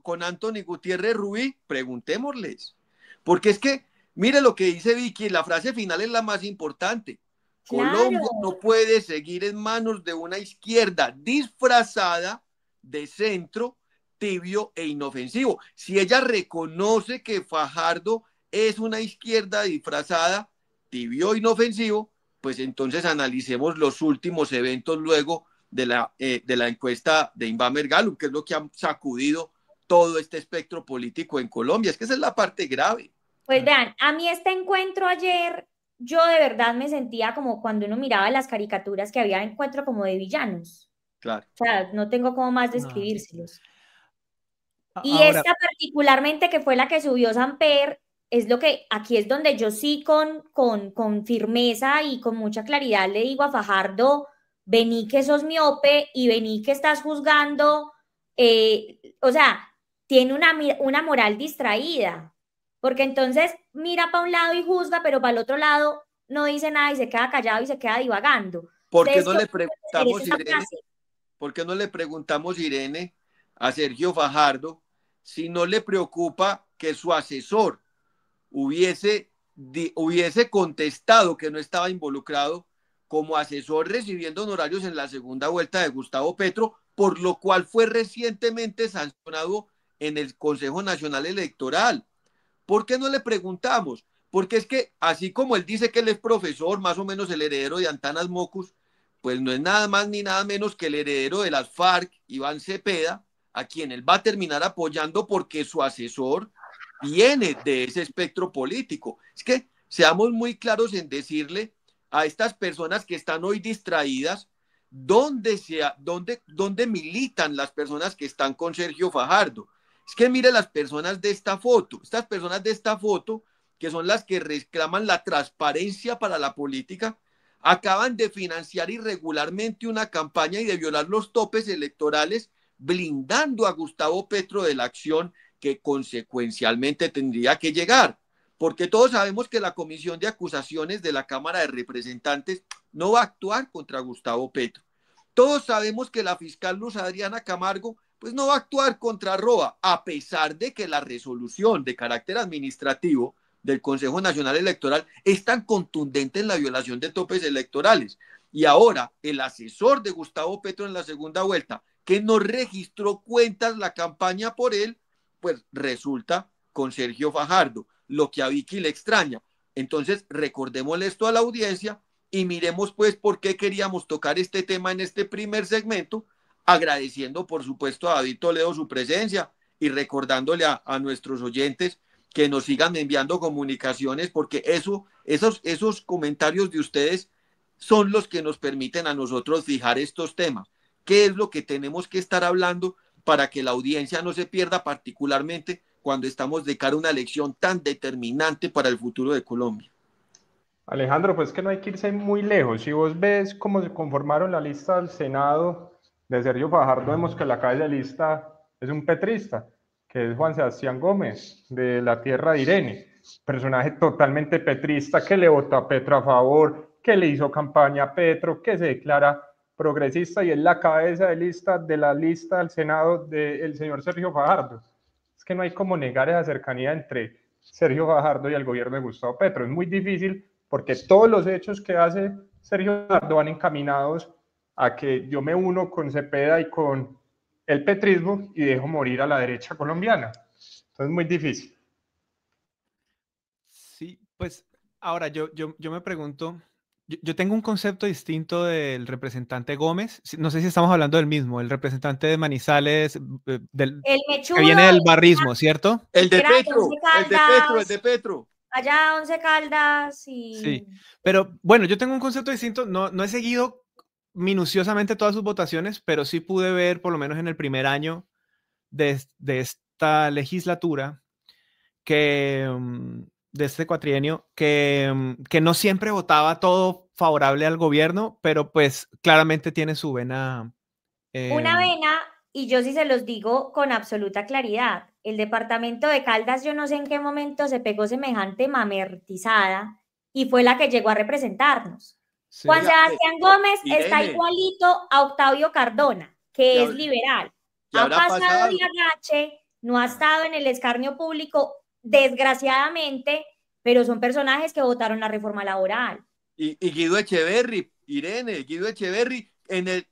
con Anthony Gutiérrez Rubí, preguntémosles. Porque es que, mire lo que dice Vicky, la frase final es la más importante. Claro. Colombia no puede seguir en manos de una izquierda disfrazada de centro, tibio e inofensivo. Si ella reconoce que Fajardo es una izquierda disfrazada, tibio e inofensivo, pues entonces analicemos los últimos eventos luego de la encuesta de Inbamer Gallup, que es lo que ha sacudido todo este espectro político en Colombia. Es que esa es la parte grave. Pues vean, a mí este encuentro ayer, yo de verdad me sentía como cuando uno miraba las caricaturas que había encuentro como de villanos. Claro. O sea, no tengo cómo más describírselos. Y Ahora, esta particularmente que fue la que subió Samper, es lo que aquí es donde yo sí con firmeza y con mucha claridad le digo a Fajardo, vení que sos miope y vení que estás juzgando, o sea, tiene una moral distraída, porque entonces mira para un lado y juzga, pero para el otro lado no dice nada y se queda callado y se queda divagando. ¿Por qué ¿Ustedes no qué le opinan de preguntamos, esa Irene? frase? ¿Por qué no le preguntamos, Irene, a Sergio Fajardo si no le preocupa que su asesor hubiese contestado que no estaba involucrado como asesor recibiendo honorarios en la segunda vuelta de Gustavo Petro, por lo cual fue recientemente sancionado en el Consejo Nacional Electoral? ¿Por qué no le preguntamos? Porque es que así como él dice que él es profesor, más o menos el heredero de Antanas Mocus, pues no es nada más ni nada menos que el heredero de las FARC, Iván Cepeda, a quien él va a terminar apoyando porque su asesor viene de ese espectro político. Es que seamos muy claros en decirle a estas personas que están hoy distraídas dónde militan las personas que están con Sergio Fajardo. Es que mire las personas de esta foto, estas personas de esta foto, que son las que reclaman la transparencia para la política, acaban de financiar irregularmente una campaña y de violar los topes electorales, blindando a Gustavo Petro de la acción que consecuencialmente tendría que llegar. Porque todos sabemos que la Comisión de Acusaciones de la Cámara de Representantes no va a actuar contra Gustavo Petro. Todos sabemos que la fiscal Luz Adriana Camargo pues no va a actuar contra Roa, a pesar de que la resolución de carácter administrativo del Consejo Nacional Electoral es tan contundente en la violación de topes electorales. Y ahora el asesor de Gustavo Petro en la segunda vuelta, que no registró cuentas la campaña por él, pues resulta con Sergio Fajardo, lo que a Vicky le extraña. Entonces recordémosle esto a la audiencia y miremos pues por qué queríamos tocar este tema en este primer segmento, agradeciendo por supuesto a David Toledo su presencia y recordándole a nuestros oyentes que nos sigan enviando comunicaciones, porque esos comentarios de ustedes son los que nos permiten a nosotros fijar estos temas. ¿Qué es lo que tenemos que estar hablando para que la audiencia no se pierda, particularmente cuando estamos de cara a una elección tan determinante para el futuro de Colombia? Alejandro, pues que no hay que irse muy lejos. Si vos ves cómo se conformaron la lista del Senado de Sergio Fajardo, vemos que la cabeza de lista es un petrista, que es Juan Sebastián Gómez, de la tierra de Irene, personaje totalmente petrista, que le votó a Petro a favor, que le hizo campaña a Petro, que se declara progresista y es la cabeza de la lista del Senado del señor Sergio Fajardo. Es que no hay como negar esa cercanía entre Sergio Fajardo y el gobierno de Gustavo Petro. Es muy difícil porque todos los hechos que hace Sergio Fajardo van encaminados a que yo me uno con Cepeda y con el petrismo y dejo morir a la derecha colombiana. Entonces es muy difícil. Sí, pues ahora yo me pregunto, yo tengo un concepto distinto del representante Gómez, no sé si estamos hablando del mismo, el representante de Manizales, El que viene del barrismo, ¿cierto? El de Petro, el de Petro, el de Petro. Allá 11 Caldas y... Sí, pero bueno, yo tengo un concepto distinto, no he seguido minuciosamente todas sus votaciones, pero sí pude ver, por lo menos en el primer año de esta legislatura, que de este cuatrienio, que no siempre votaba todo favorable al gobierno, pero pues claramente tiene su vena Una vena, y yo sí se los digo con absoluta claridad, el departamento de Caldas, yo no sé en qué momento se pegó semejante mamertizada y fue la que llegó a representarnos. Sí. Juan Sebastián Gómez está igualito a Octavio Cardona, que es liberal. Ha pasado de agache, no ha estado en el escarnio público, desgraciadamente, pero son personajes que votaron la reforma laboral. Y Guido Echeverry, Irene, Guido Echeverry,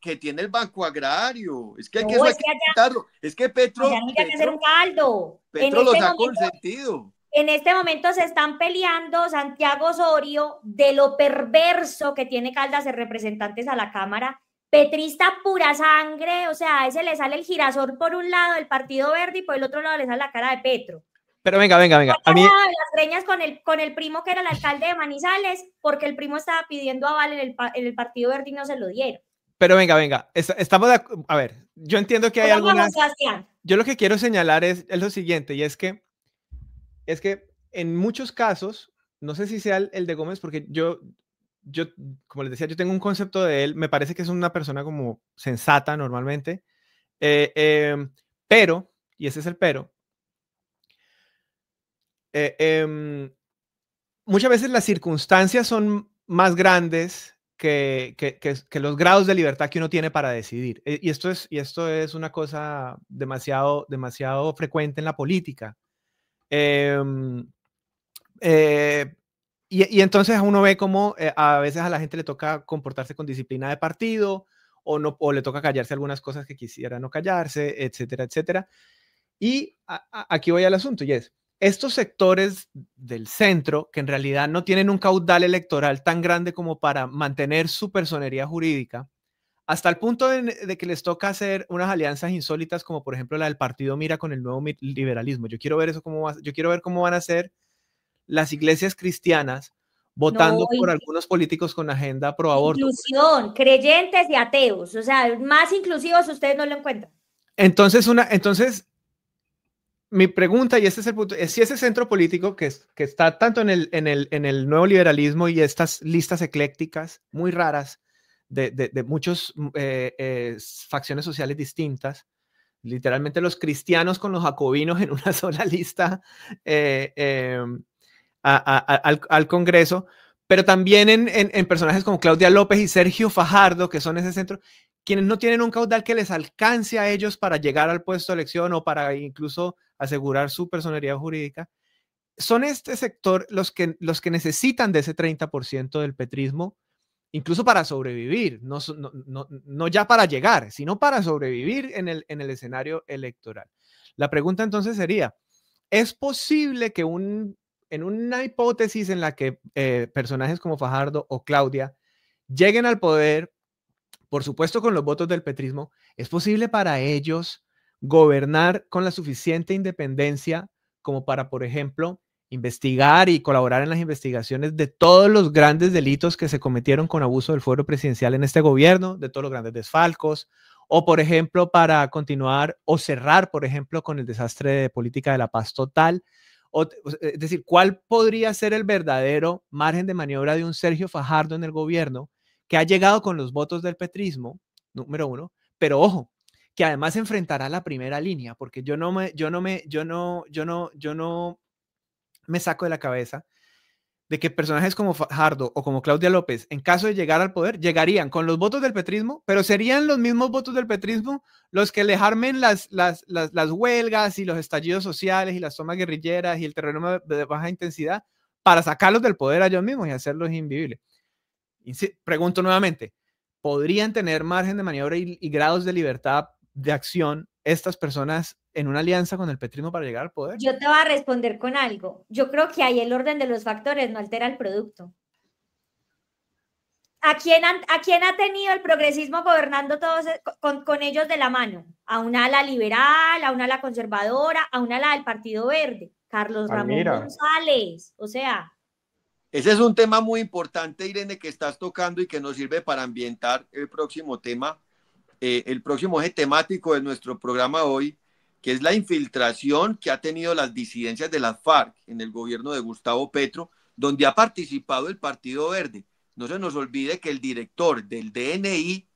que tiene el Banco Agrario. Es que hay que, quitarlo. Es que Petro. Ya no hay que hacer un caldo. Petro los ha consentido. En este momento se están peleando Santiago Osorio de lo perverso que tiene Caldas de representantes a la Cámara. Petrista pura sangre, o sea, a ese le sale el girasol por un lado del Partido Verde y por el otro lado le sale la cara de Petro. Pero venga. A mí las greñas con el primo que era el alcalde de Manizales, porque el primo estaba pidiendo aval en el Partido Verde y no se lo dieron. Pero venga. Estamos a ver, yo entiendo que hay algunas... Yo lo que quiero señalar es lo siguiente, y es que en muchos casos, no sé si sea el de Gómez, porque yo, como les decía, yo tengo un concepto de él, me parece que es una persona como sensata normalmente, pero, y ese es el pero, muchas veces las circunstancias son más grandes que los grados de libertad que uno tiene para decidir. Y esto es una cosa demasiado frecuente en la política. Y entonces uno ve cómo a veces a la gente le toca comportarse con disciplina de partido o le toca callarse algunas cosas que quisiera no callarse, etcétera, etcétera. Y aquí voy al asunto, y es, estos sectores del centro, que en realidad no tienen un caudal electoral tan grande como para mantener su personería jurídica, hasta el punto de que les toca hacer unas alianzas insólitas, como por ejemplo la del partido Mira con el nuevo liberalismo. Yo quiero ver eso yo quiero ver cómo van a ser las iglesias cristianas votando por algunos políticos con agenda pro aborto. Inclusión, creyentes y ateos, o sea, más inclusivos ustedes no lo encuentran. Entonces, mi pregunta, y este es el punto, es si ese centro político que está tanto en el nuevo liberalismo y estas listas eclécticas muy raras de muchas facciones sociales distintas, literalmente los cristianos con los jacobinos en una sola lista al Congreso, pero también en personajes como Claudia López y Sergio Fajardo, que son ese centro, quienes no tienen un caudal que les alcance a ellos para llegar al puesto de elección o para incluso asegurar su personalidad jurídica, son este sector los que necesitan de ese 30% del petrismo, incluso para sobrevivir, no ya para llegar, sino para sobrevivir en el escenario electoral. La pregunta entonces sería, ¿es posible que en una hipótesis en la que personajes como Fajardo o Claudia lleguen al poder, por supuesto con los votos del petrismo, es posible para ellos gobernar con la suficiente independencia como para, por ejemplo, investigar y colaborar en las investigaciones de todos los grandes delitos que se cometieron con abuso del fuero presidencial en este gobierno, de todos los grandes desfalcos, o por ejemplo para continuar o cerrar, por ejemplo, con el desastre de política de la paz total? Es decir, ¿cuál podría ser el verdadero margen de maniobra de un Sergio Fajardo en el gobierno que ha llegado con los votos del petrismo, número uno, pero ojo, que además enfrentará la primera línea, porque yo no me saco de la cabeza de que personajes como Fajardo o como Claudia López, en caso de llegar al poder, llegarían con los votos del petrismo, pero serían los mismos votos del petrismo los que les armen las huelgas y los estallidos sociales y las tomas guerrilleras y el terrorismo de baja intensidad para sacarlos del poder a ellos mismos y hacerlos invivibles. Y pregunto nuevamente, ¿podrían tener margen de maniobra y grados de libertad de acción estas personas en una alianza con el petrismo para llegar al poder? Yo te voy a responder con algo. Yo creo que ahí el orden de los factores no altera el producto. ¿A quién ha tenido el progresismo gobernando todos con ellos de la mano? A una ala liberal, a una ala conservadora, a una ala del Partido Verde. Carlos Ramón González. O sea... Ese es un tema muy importante, Irene, que estás tocando y que nos sirve para ambientar el próximo tema, el próximo eje temático de nuestro programa hoy, que es la infiltración que ha tenido las disidencias de las FARC en el gobierno de Gustavo Petro, donde ha participado el Partido Verde. No se nos olvide que el director del DNI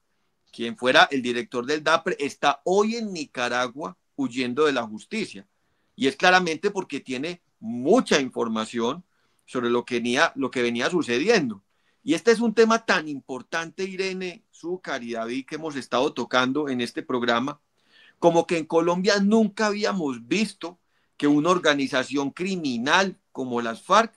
quien fuera el director del DAPRE, está hoy en Nicaragua huyendo de la justicia. Y es claramente porque tiene mucha información sobre lo que venía sucediendo. Y este es un tema tan importante, Irene, Zúcar y David, que hemos estado tocando en este programa, como que en Colombia nunca habíamos visto que una organización criminal como las FARC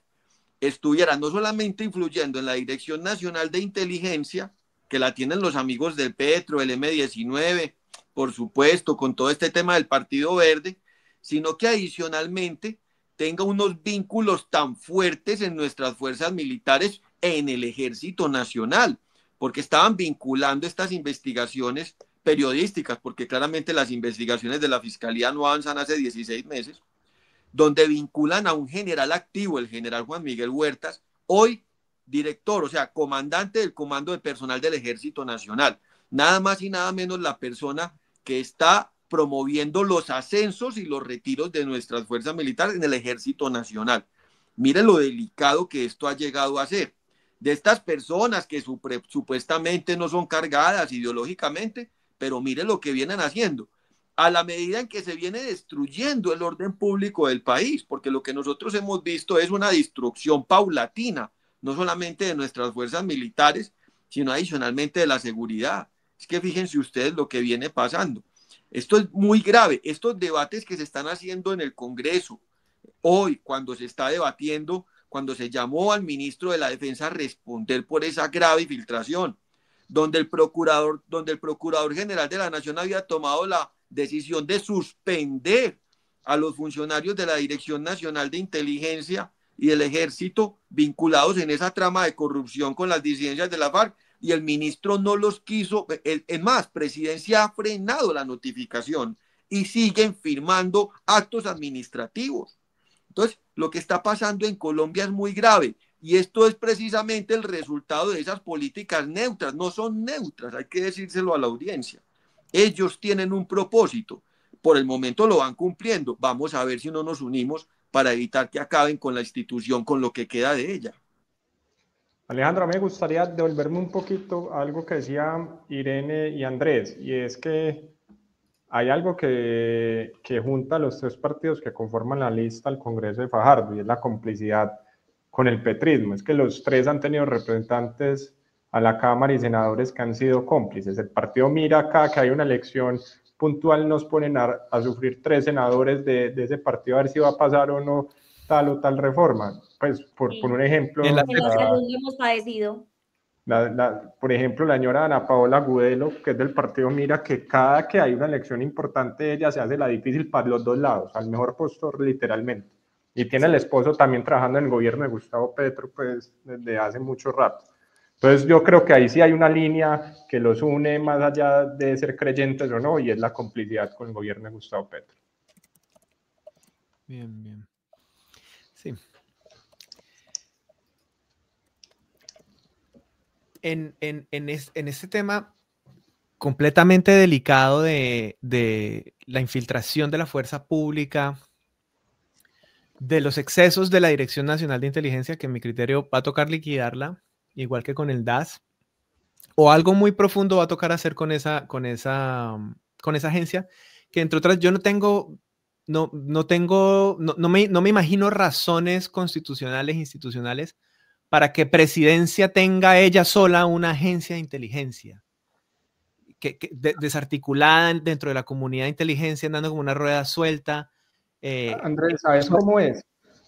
estuviera no solamente influyendo en la Dirección Nacional de Inteligencia, que la tienen los amigos del Petro, el M-19, por supuesto, con todo este tema del Partido Verde, sino que adicionalmente tenga unos vínculos tan fuertes en nuestras fuerzas militares, en el Ejército Nacional, porque estaban vinculando estas investigaciones periodísticas, porque claramente las investigaciones de la Fiscalía no avanzan hace 16 meses, donde vinculan a un general activo, el general Juan Miguel Huertas, hoy director, o sea, comandante del Comando de Personal del Ejército Nacional. Nada más y nada menos la persona que está promoviendo los ascensos y los retiros de nuestras fuerzas militares en el Ejército Nacional. Mire lo delicado que esto ha llegado a ser. De estas personas que supuestamente no son cargadas ideológicamente, pero mire lo que vienen haciendo. A la medida en que se viene destruyendo el orden público del país, porque lo que nosotros hemos visto es una destrucción paulatina, no solamente de nuestras fuerzas militares, sino adicionalmente de la seguridad. Es que fíjense ustedes lo que viene pasando. Esto es muy grave. Estos debates que se están haciendo en el Congreso, hoy cuando se está debatiendo, cuando se llamó al ministro de la Defensa a responder por esa grave filtración, donde el procurador general de la Nación había tomado la decisión de suspender a los funcionarios de la Dirección Nacional de Inteligencia y del Ejército vinculados en esa trama de corrupción con las disidencias de la FARC, y el ministro no los quiso. Es más, Presidencia ha frenado la notificación y siguen firmando actos administrativos. Entonces, lo que está pasando en Colombia es muy grave, y esto es precisamente el resultado de esas políticas neutras. No son neutras, hay que decírselo a la audiencia. Ellos tienen un propósito, por el momento lo van cumpliendo. Vamos a ver si no nos unimos para evitar que acaben con la institución, con lo que queda de ella. Alejandro, a mí me gustaría devolverme un poquito a algo que decía Irene y Andrés, y es que hay algo que junta a los tres partidos que conforman la lista al Congreso de Fajardo, y es la complicidad con el petrismo. Es que los tres han tenido representantes a la Cámara y senadores que han sido cómplices. El partido mira acá que hay una elección puntual, nos ponen a sufrir 3 senadores de ese partido a ver si va a pasar o no tal o tal reforma. Pues por un ejemplo, en la salud hemos padecido. Por ejemplo, la señora Ana Paola Gudelo, que es del partido Mira, que cada que hay una elección importante, ella se hace la difícil para los dos lados, al mejor postor literalmente. Y tiene el esposo también trabajando en el gobierno de Gustavo Petro, pues desde hace mucho rato. Entonces yo creo que ahí sí hay una línea que los une más allá de ser creyentes o no, y es la complicidad con el gobierno de Gustavo Petro. Bien, bien. Sí. En este tema completamente delicado de la infiltración de la fuerza pública, de los excesos de la Dirección Nacional de Inteligencia, que en mi criterio va a tocar liquidarla, igual que con el DAS, o algo muy profundo va a tocar hacer con esa agencia, que entre otras yo no me imagino razones constitucionales, institucionales, para que Presidencia tenga ella sola una agencia de inteligencia, desarticulada dentro de la comunidad de inteligencia, andando como una rueda suelta. Andrés, ¿sabes cómo es?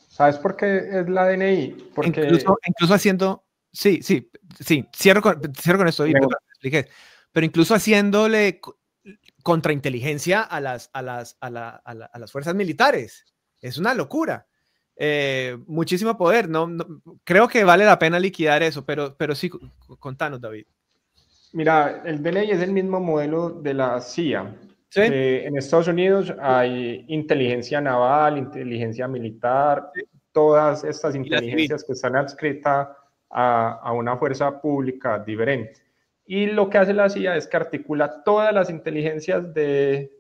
¿Sabes por qué es la DNI? Porque incluso haciendo, sí, cierro con esto, y expliqué, pero incluso haciéndole contrainteligencia a las fuerzas militares. Es una locura. Muchísimo poder. No, creo que vale la pena liquidar eso, pero sí, contanos, David. Mira, el DNI es el mismo modelo de la CIA. ¿Sí? En Estados Unidos hay inteligencia naval, inteligencia militar, ¿sí? Todas estas inteligencias que están adscritas a una fuerza pública diferente. Y lo que hace la CIA es que articula todas las inteligencias de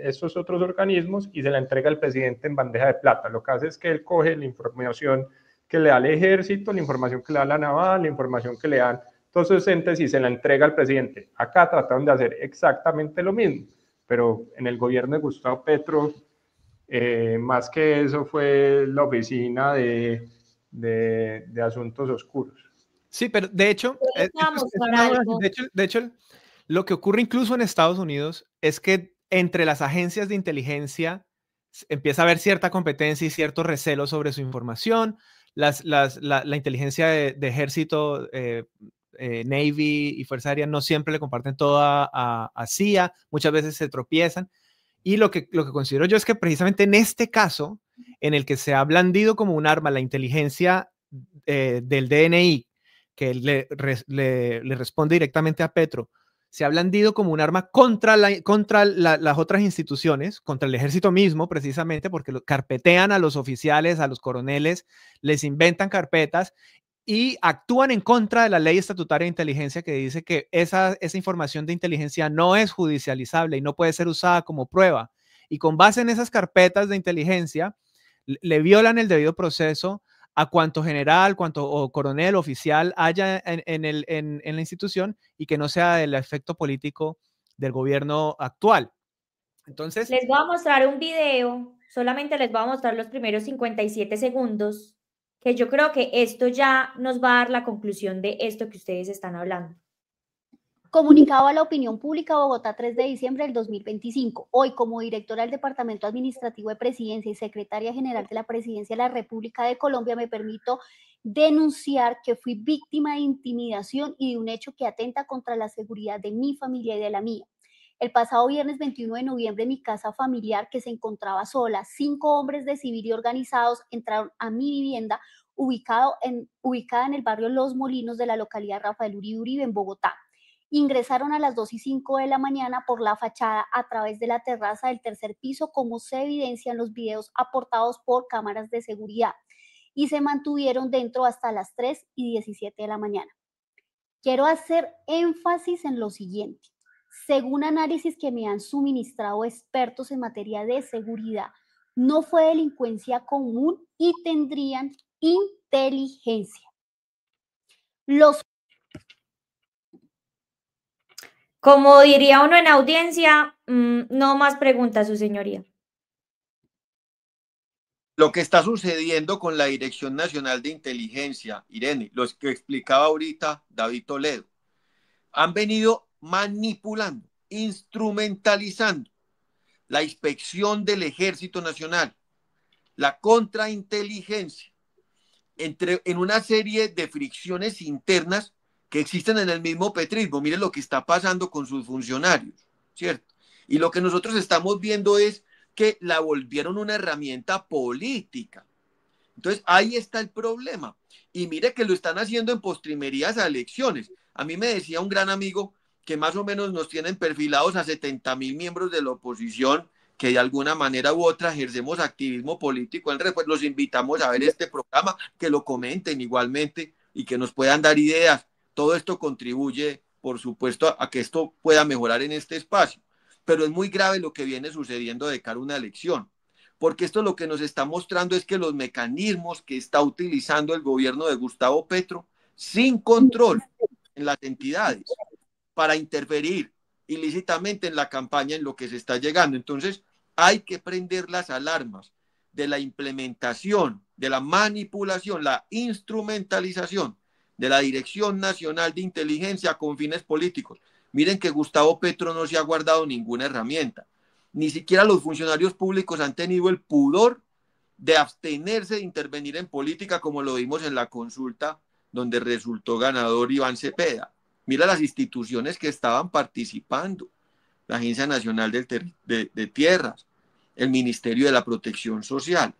estos otros organismos y se la entrega al presidente en bandeja de plata. Lo que hace es que él coge la información que le da el ejército, la información que le da la naval, la información que le dan todos esos entes y se la entrega al presidente. Acá trataron de hacer exactamente lo mismo, pero en el gobierno de Gustavo Petro, más que eso fue la oficina de asuntos oscuros. Sí, pero de hecho, de hecho, lo que ocurre incluso en Estados Unidos es que entre las agencias de inteligencia empieza a haber cierta competencia y cierto recelo sobre su información. La inteligencia de ejército, Navy y Fuerza Aérea no siempre le comparten todo a CIA, muchas veces se tropiezan. Y lo que considero yo es que precisamente en este caso, en el que se ha blandido como un arma la inteligencia del DNI, que le responde directamente a Petro, se ha blandido como un arma contra las otras instituciones, contra el ejército mismo, precisamente, porque carpetean a los oficiales, a los coroneles, les inventan carpetas y actúan en contra de la ley estatutaria de inteligencia que dice que esa información de inteligencia no es judicializable y no puede ser usada como prueba. Y con base en esas carpetas de inteligencia, le violan el debido proceso a cuanto general, o coronel, oficial haya en la institución y que no sea del efecto político del gobierno actual. Entonces, les voy a mostrar un video, solamente les voy a mostrar los primeros 57 segundos, que yo creo que esto ya nos va a dar la conclusión de esto que ustedes están hablando. Comunicado a la opinión pública, Bogotá, 3 de diciembre del 2025. Hoy, como directora del Departamento Administrativo de Presidencia y Secretaria General de la Presidencia de la República de Colombia, me permito denunciar que fui víctima de intimidación y de un hecho que atenta contra la seguridad de mi familia y de la mía. El pasado viernes 21 de noviembre, mi casa familiar, que se encontraba sola, 5 hombres de civil y organizados entraron a mi vivienda ubicada en el barrio Los Molinos de la localidad Rafael Uribe Uribe, en Bogotá. Ingresaron a las 2:05 de la mañana por la fachada a través de la terraza del tercer piso, como se evidencia en los videos aportados por cámaras de seguridad, y se mantuvieron dentro hasta las 3:17 de la mañana. Quiero hacer énfasis en lo siguiente. Según análisis que me han suministrado expertos en materia de seguridad, no fue delincuencia común y tendrían inteligencia. Como diría uno en audiencia, no más preguntas, su señoría. Lo que está sucediendo con la Dirección Nacional de Inteligencia, Irene, lo que explicaba ahorita David Toledo, han venido manipulando, instrumentalizando la inspección del Ejército Nacional, la contrainteligencia, en una serie de fricciones internas que existen en el mismo petrismo. Miren lo que está pasando con sus funcionarios, ¿cierto? Y lo que nosotros estamos viendo es que la volvieron una herramienta política. Entonces, ahí está el problema. Y mire que lo están haciendo en postrimerías a elecciones. A mí me decía un gran amigo que más o menos nos tienen perfilados a 70,000 miembros de la oposición, que de alguna manera u otra ejercemos activismo político en red. Pues los invitamos a ver este programa, que lo comenten igualmente y que nos puedan dar ideas. Todo esto contribuye, por supuesto, a que esto pueda mejorar en este espacio. Pero es muy grave lo que viene sucediendo de cara a una elección, porque esto lo que nos está mostrando es que los mecanismos que está utilizando el gobierno de Gustavo Petro, sin control en las entidades, para interferir ilícitamente en la campaña, en lo que se está llegando. Entonces, hay que prender las alarmas de la implementación, de la manipulación, la instrumentalización de la Dirección Nacional de Inteligencia con fines políticos. Miren que Gustavo Petro no se ha guardado ninguna herramienta. Ni siquiera los funcionarios públicos han tenido el pudor de abstenerse de intervenir en política, como lo vimos en la consulta donde resultó ganador Iván Cepeda. Mira las instituciones que estaban participando: la Agencia Nacional de Tierras, el Ministerio de la Protección Social.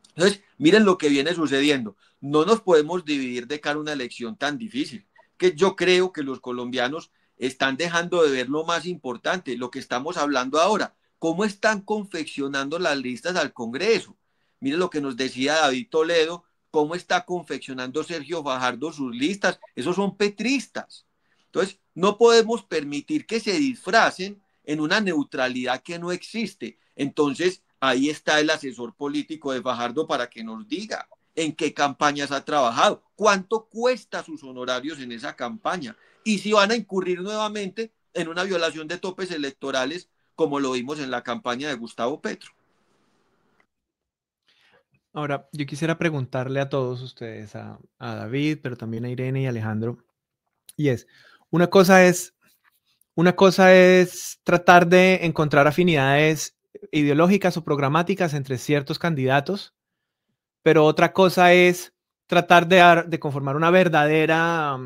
Entonces, miren lo que viene sucediendo. No nos podemos dividir de cara a una elección tan difícil, que yo creo que los colombianos están dejando de ver lo más importante, lo que estamos hablando ahora, cómo están confeccionando las listas al Congreso. Miren lo que nos decía David Toledo, cómo está confeccionando Sergio Fajardo sus listas. Esos son petristas. Entonces, no podemos permitir que se disfracen en una neutralidad que no existe. Entonces, ahí está el asesor político de Fajardo para que nos diga en qué campañas ha trabajado, cuánto cuesta sus honorarios en esa campaña y si van a incurrir nuevamente en una violación de topes electorales como lo vimos en la campaña de Gustavo Petro. Ahora, yo quisiera preguntarle a todos ustedes, a David, pero también a Irene y Alejandro, y es, una cosa es tratar de encontrar afinidades ideológicas o programáticas entre ciertos candidatos, pero otra cosa es tratar de conformar una verdadera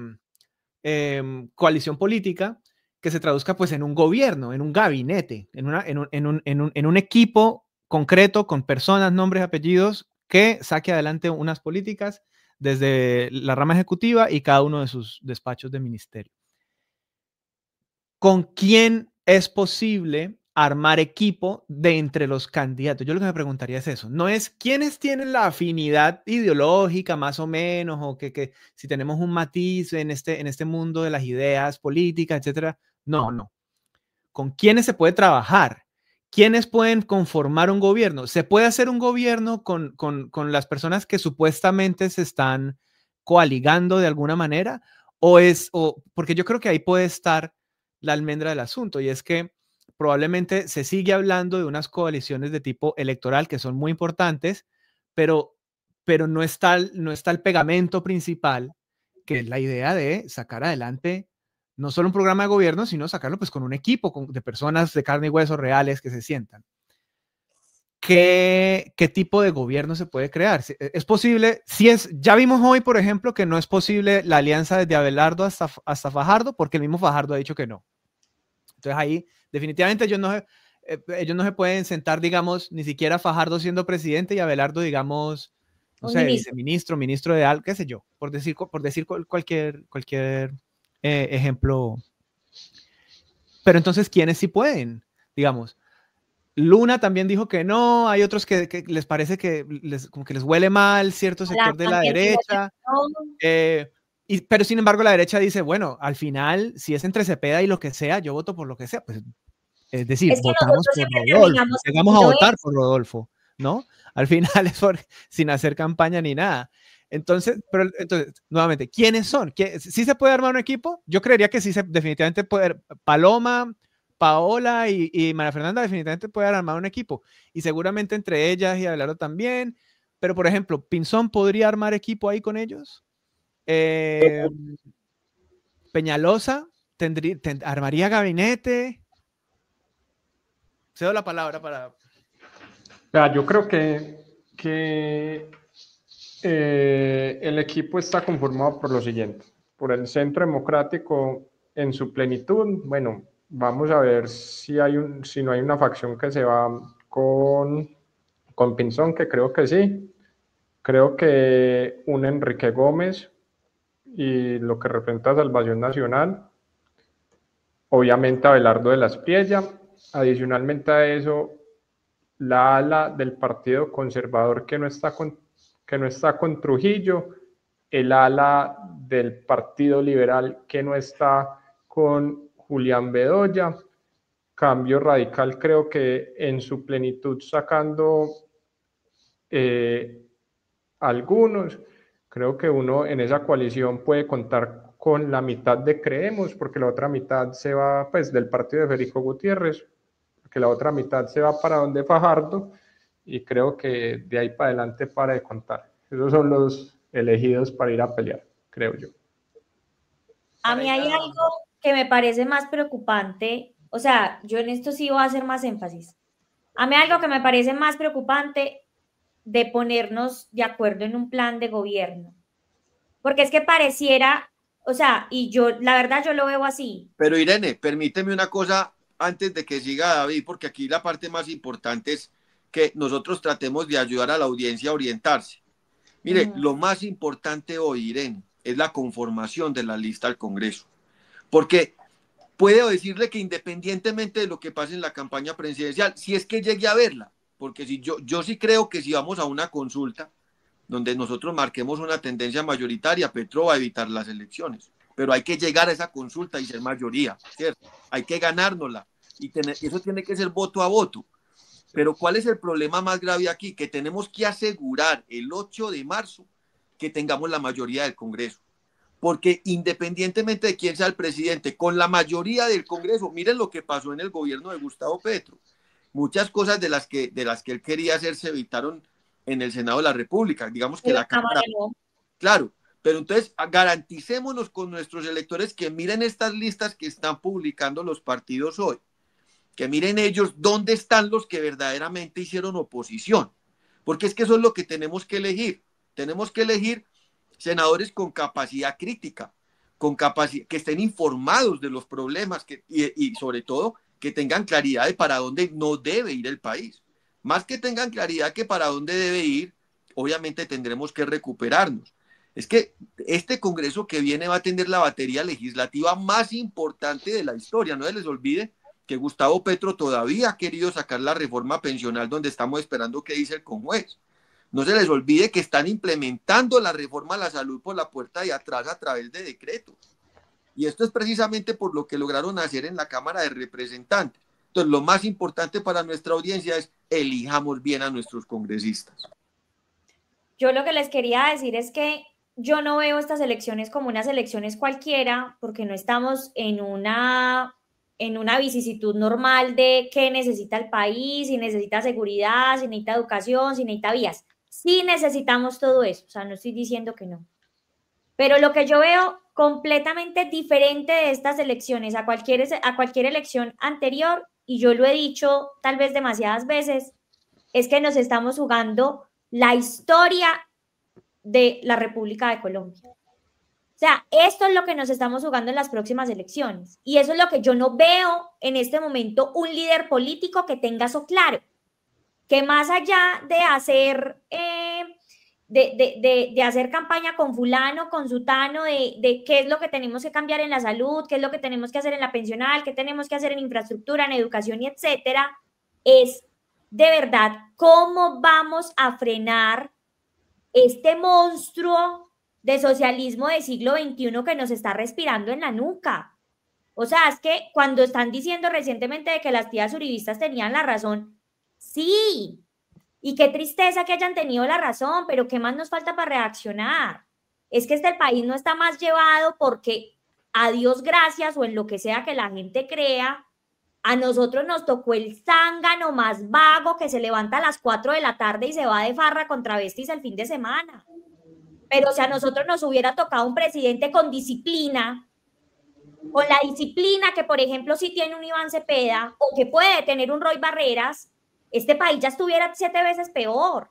coalición política que se traduzca pues en un gobierno, en un gabinete, en un equipo concreto con personas, nombres, apellidos, que saque adelante unas políticas desde la rama ejecutiva y cada uno de sus despachos de ministerio. ¿Con quién es posible armar equipo de entre los candidatos? Yo lo que me preguntaría es eso. No es quiénes tienen la afinidad ideológica más o menos, o que si tenemos un matiz en este mundo de las ideas políticas, etcétera. No. ¿Con quiénes se puede trabajar? ¿Quiénes pueden conformar un gobierno? ¿Se puede hacer un gobierno con las personas que supuestamente se están coaligando de alguna manera? Porque yo creo que ahí puede estar la almendra del asunto, y es que probablemente se sigue hablando de unas coaliciones de tipo electoral que son muy importantes, pero no está el pegamento principal, que es la idea de sacar adelante no solo un programa de gobierno, sino sacarlo pues con un equipo de personas de carne y hueso reales que se sientan. ¿Qué tipo de gobierno se puede crear? ¿Es posible? Ya vimos hoy, por ejemplo, que no es posible la alianza desde Abelardo hasta Fajardo, porque el mismo Fajardo ha dicho que no. Entonces ahí definitivamente ellos no se pueden sentar, digamos, ni siquiera Fajardo siendo presidente y Abelardo, digamos, no sé, viceministro, ministro de algo, qué sé yo, por decir cualquier ejemplo. Pero entonces, ¿quiénes sí pueden? Digamos, Luna también dijo que no, hay otros que les parece que como que les huele mal cierto sector de la derecha, pero sin embargo la derecha dice, bueno, al final, si es entre Cepeda y lo que sea, yo voto por lo que sea, pues es decir, votamos por Rodolfo, llegamos a votar por Rodolfo, ¿no? Al final es sin hacer campaña ni nada. Entonces, nuevamente, ¿quiénes son? ¿Sí se puede armar un equipo? Yo creería que sí, definitivamente puede. Paloma, Paola y María Fernanda definitivamente pueden armar un equipo. Y seguramente entre ellas y Abelardo también. Pero, por ejemplo, ¿Pinzón podría armar equipo ahí con ellos? Peñalosa armaría gabinete. Cedo la palabra para... Yo creo que el equipo está conformado por lo siguiente: por el Centro Democrático en su plenitud. Bueno, vamos a ver si no hay una facción que se va con Pinzón, que creo que sí. Creo que un Enrique Gómez y lo que representa Salvación Nacional. Obviamente Abelardo de la Espriella. Adicionalmente a eso, la ala del Partido Conservador que no está con Trujillo, el ala del Partido Liberal que no está con Julián Bedoya, Cambio Radical creo que en su plenitud sacando algunos. Creo que uno en esa coalición puede contar con la mitad de Creemos, porque la otra mitad se va pues del partido de Federico Gutiérrez, que la otra mitad se va para donde Fajardo, y creo que de ahí para adelante para de contar. Esos son los elegidos para ir a pelear, creo yo. A mí hay algo que me parece más preocupante, o sea, yo en esto sí voy a hacer más énfasis. A mí algo que me parece más preocupante de ponernos de acuerdo en un plan de gobierno, porque es que pareciera, o sea, y yo, la verdad yo lo veo así. Pero Irene, permíteme una cosa antes de que siga David, porque aquí la parte más importante es que nosotros tratemos de ayudar a la audiencia a orientarse. Mire, lo más importante hoy, Irene, es la conformación de la lista al Congreso, porque puedo decirle que independientemente de lo que pase en la campaña presidencial, si es que llegue a verla, porque si yo sí creo que si vamos a una consulta donde nosotros marquemos una tendencia mayoritaria, Petro va a evitar las elecciones, pero hay que llegar a esa consulta y ser mayoría, ¿cierto? Hay que ganárnosla y eso tiene que ser voto a voto. Pero ¿cuál es el problema más grave aquí? Que tenemos que asegurar el 8 de marzo que tengamos la mayoría del Congreso. Porque independientemente de quién sea el presidente, con la mayoría del Congreso, miren lo que pasó en el gobierno de Gustavo Petro. Muchas cosas de las que él quería hacer se evitaron en el Senado de la República. Digamos que la Cámara... Claro, pero entonces garanticémonos con nuestros electores que miren estas listas que están publicando los partidos hoy. Que miren ellos dónde están los que verdaderamente hicieron oposición. Porque es que eso es lo que tenemos que elegir. Tenemos que elegir senadores con capacidad crítica, con capacidad, que estén informados de los problemas y sobre todo que tengan claridad de para dónde no debe ir el país. Más que tengan claridad que para dónde debe ir, obviamente tendremos que recuperarnos. Es que este Congreso que viene va a tener la batería legislativa más importante de la historia. No se les olvide que Gustavo Petro todavía ha querido sacar la reforma pensional donde estamos esperando qué dice el Conjuez. No se les olvide que están implementando la reforma a la salud por la puerta de atrás a través de decretos. Y esto es precisamente por lo que lograron hacer en la Cámara de Representantes. Entonces, lo más importante para nuestra audiencia es elijamos bien a nuestros congresistas. Yo lo que les quería decir es que yo no veo estas elecciones como unas elecciones cualquiera, porque no estamos en una vicisitud normal de qué necesita el país, si necesita seguridad, si necesita educación, si necesita vías. Sí necesitamos todo eso, o sea, no estoy diciendo que no. Pero lo que yo veo completamente diferente de estas elecciones a cualquier elección anterior, y yo lo he dicho tal vez demasiadas veces, es que nos estamos jugando la historia de la República de Colombia. O sea, esto es lo que nos estamos jugando en las próximas elecciones. Y eso es lo que yo no veo en este momento un líder político que tenga eso claro. Que más allá de hacer, de hacer campaña con fulano, con sutano, de qué es lo que tenemos que cambiar en la salud, qué es lo que tenemos que hacer en la pensional, qué tenemos que hacer en infraestructura, en educación y etcétera, es de verdad cómo vamos a frenar este monstruo de socialismo del siglo XXI que nos está respirando en la nuca. O sea, es que cuando están diciendo recientemente de que las tías uribistas tenían la razón, sí, y qué tristeza que hayan tenido la razón, pero ¿qué más nos falta para reaccionar? Es que el país no está más llevado porque, a Dios gracias, o en lo que sea que la gente crea, a nosotros nos tocó el zángano más vago que se levanta a las 4 de la tarde y se va de farra con travestis el fin de semana. Pero si a nosotros nos hubiera tocado un presidente con disciplina, con la disciplina que, por ejemplo, sí tiene un Iván Cepeda o que puede tener un Roy Barreras, este país ya estuviera 7 veces peor.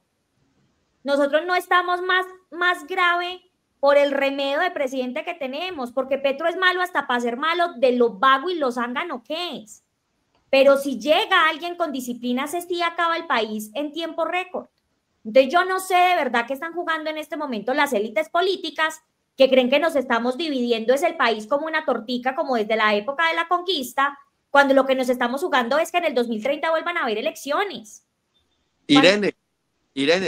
Nosotros no estamos más grave por el remedio de presidente que tenemos, porque Petro es malo hasta para ser malo de lo vago y lo zángano que es. Pero si llega alguien con disciplina, se sí acaba el país en tiempo récord. Entonces yo no sé de verdad qué están jugando en este momento las élites políticas que creen que nos estamos dividiendo es el país como una tortica, como desde la época de la conquista, cuando lo que nos estamos jugando es que en el 2030 vuelvan a haber elecciones. Irene,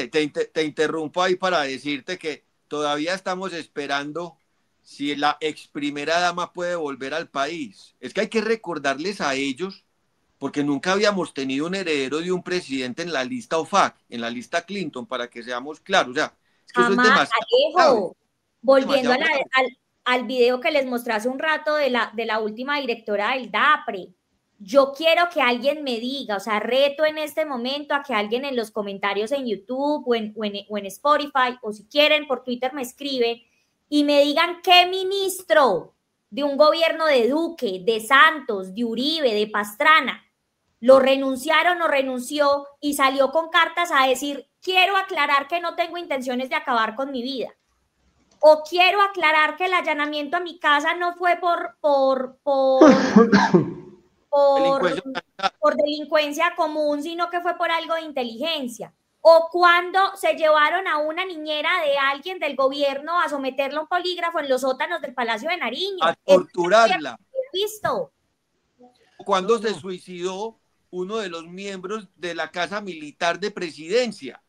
te interrumpo ahí para decirte que todavía estamos esperando si la ex primera dama puede volver al país. Es que hay que recordarles a ellos, porque nunca habíamos tenido un heredero de un presidente en la lista OFAC, en la lista Clinton, para que seamos claros. O sea, es que eso es demasiado. Volviendo al video que les mostré hace un rato de la última directora del DAPRE, yo quiero que alguien me diga, o sea, reto en este momento a que alguien en los comentarios en YouTube o en Spotify, o si quieren por Twitter me escriben y me digan qué ministro de un gobierno de Duque, de Santos, de Uribe, de Pastrana, lo renunciaron o renunció y salió con cartas a decir, quiero aclarar que no tengo intenciones de acabar con mi vida. O quiero aclarar que el allanamiento a mi casa no fue por delincuencia común, sino que fue por algo de inteligencia. O cuando se llevaron a una niñera de alguien del gobierno a someterla a un polígrafo en los sótanos del Palacio de Nariño. A torturarla. ¿Visto? Cuando se suicidó uno de los miembros de la Casa Militar de Presidencia.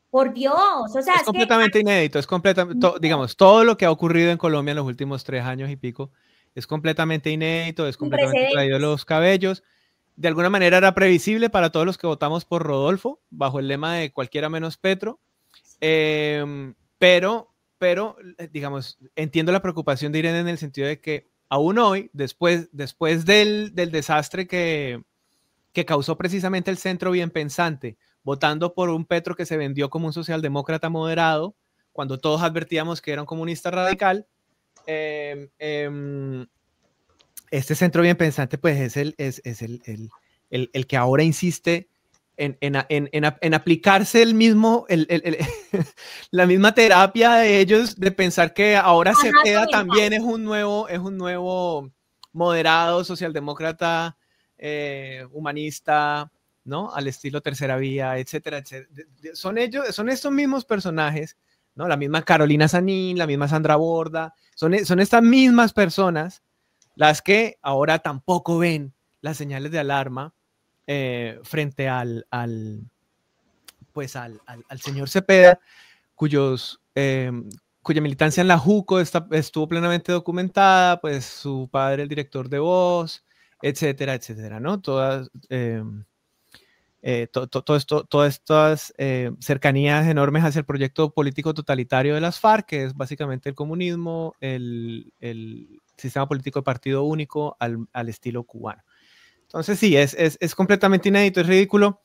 Por Dios, o sea, es completamente inédito, es completamente, digamos, todo lo que ha ocurrido en Colombia en los últimos 3 años y pico es completamente inédito, es completamente traído de los cabellos de alguna manera era previsible para todos los que votamos por Rodolfo, bajo el lema de cualquiera menos Petro. Pero, digamos, entiendo la preocupación de Irene en el sentido de que aún hoy, después del desastre que causó precisamente el centro bien pensante, votando por un Petro que se vendió como un socialdemócrata moderado, cuando todos advertíamos que era un comunista radical, este centro bien pensante pues es el que ahora insiste en aplicarse la misma terapia de ellos, de pensar que ahora Cepeda también es un nuevo moderado, socialdemócrata, humanista, ¿no? Al estilo Tercera Vía, etcétera, etcétera. Son estos mismos personajes, ¿no? La misma Carolina Sanín, la misma Sandra Borda, son estas mismas personas las que ahora tampoco ven las señales de alarma frente al señor Cepeda, cuya militancia en la JUCO estuvo plenamente documentada, pues su padre, el director de Voz, etcétera, etcétera, ¿no? Todas estas cercanías enormes hacia el proyecto político totalitario de las FARC, que es básicamente el comunismo, el sistema político de partido único al estilo cubano. Entonces sí, es completamente inédito, es ridículo,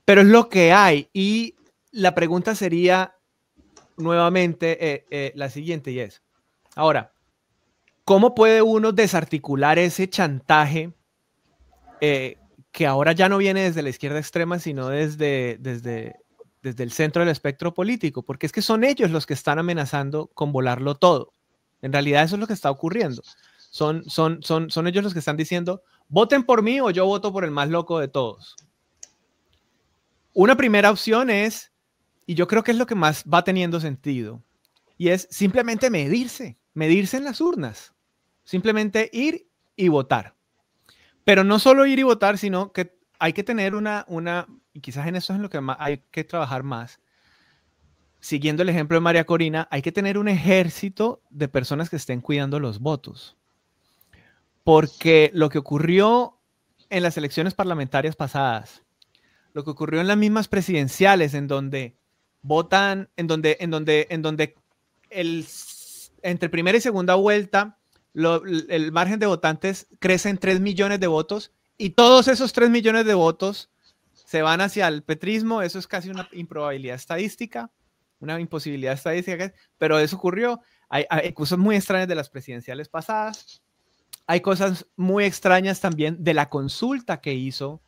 pero es lo que hay. Y la pregunta sería nuevamente la siguiente, y es, ahora, ¿cómo puede uno desarticular ese chantaje que ahora ya no viene desde la izquierda extrema, sino desde el centro del espectro político? Porque es que son ellos los que están amenazando con volarlo todo. En realidad eso es lo que está ocurriendo. Son ellos los que están diciendo, voten por mí o yo voto por el más loco de todos. Una primera opción es, y yo creo que es lo que más va teniendo sentido, y es simplemente medirse en las urnas. Simplemente ir y votar. Pero no solo ir y votar, sino que hay que tener y quizás en eso es en lo que hay que trabajar más. Siguiendo el ejemplo de María Corina, hay que tener un ejército de personas que estén cuidando los votos. Porque lo que ocurrió en las elecciones parlamentarias pasadas, lo que ocurrió en las mismas presidenciales, en donde votan, entre primera y segunda vuelta, el margen de votantes crece en 3 millones de votos y todos esos 3 millones de votos se van hacia el petrismo. Eso es casi una improbabilidad estadística, una imposibilidad estadística, pero eso ocurrió. Hay cosas muy extrañas de las presidenciales pasadas. Hay cosas muy extrañas también de la consulta que hizo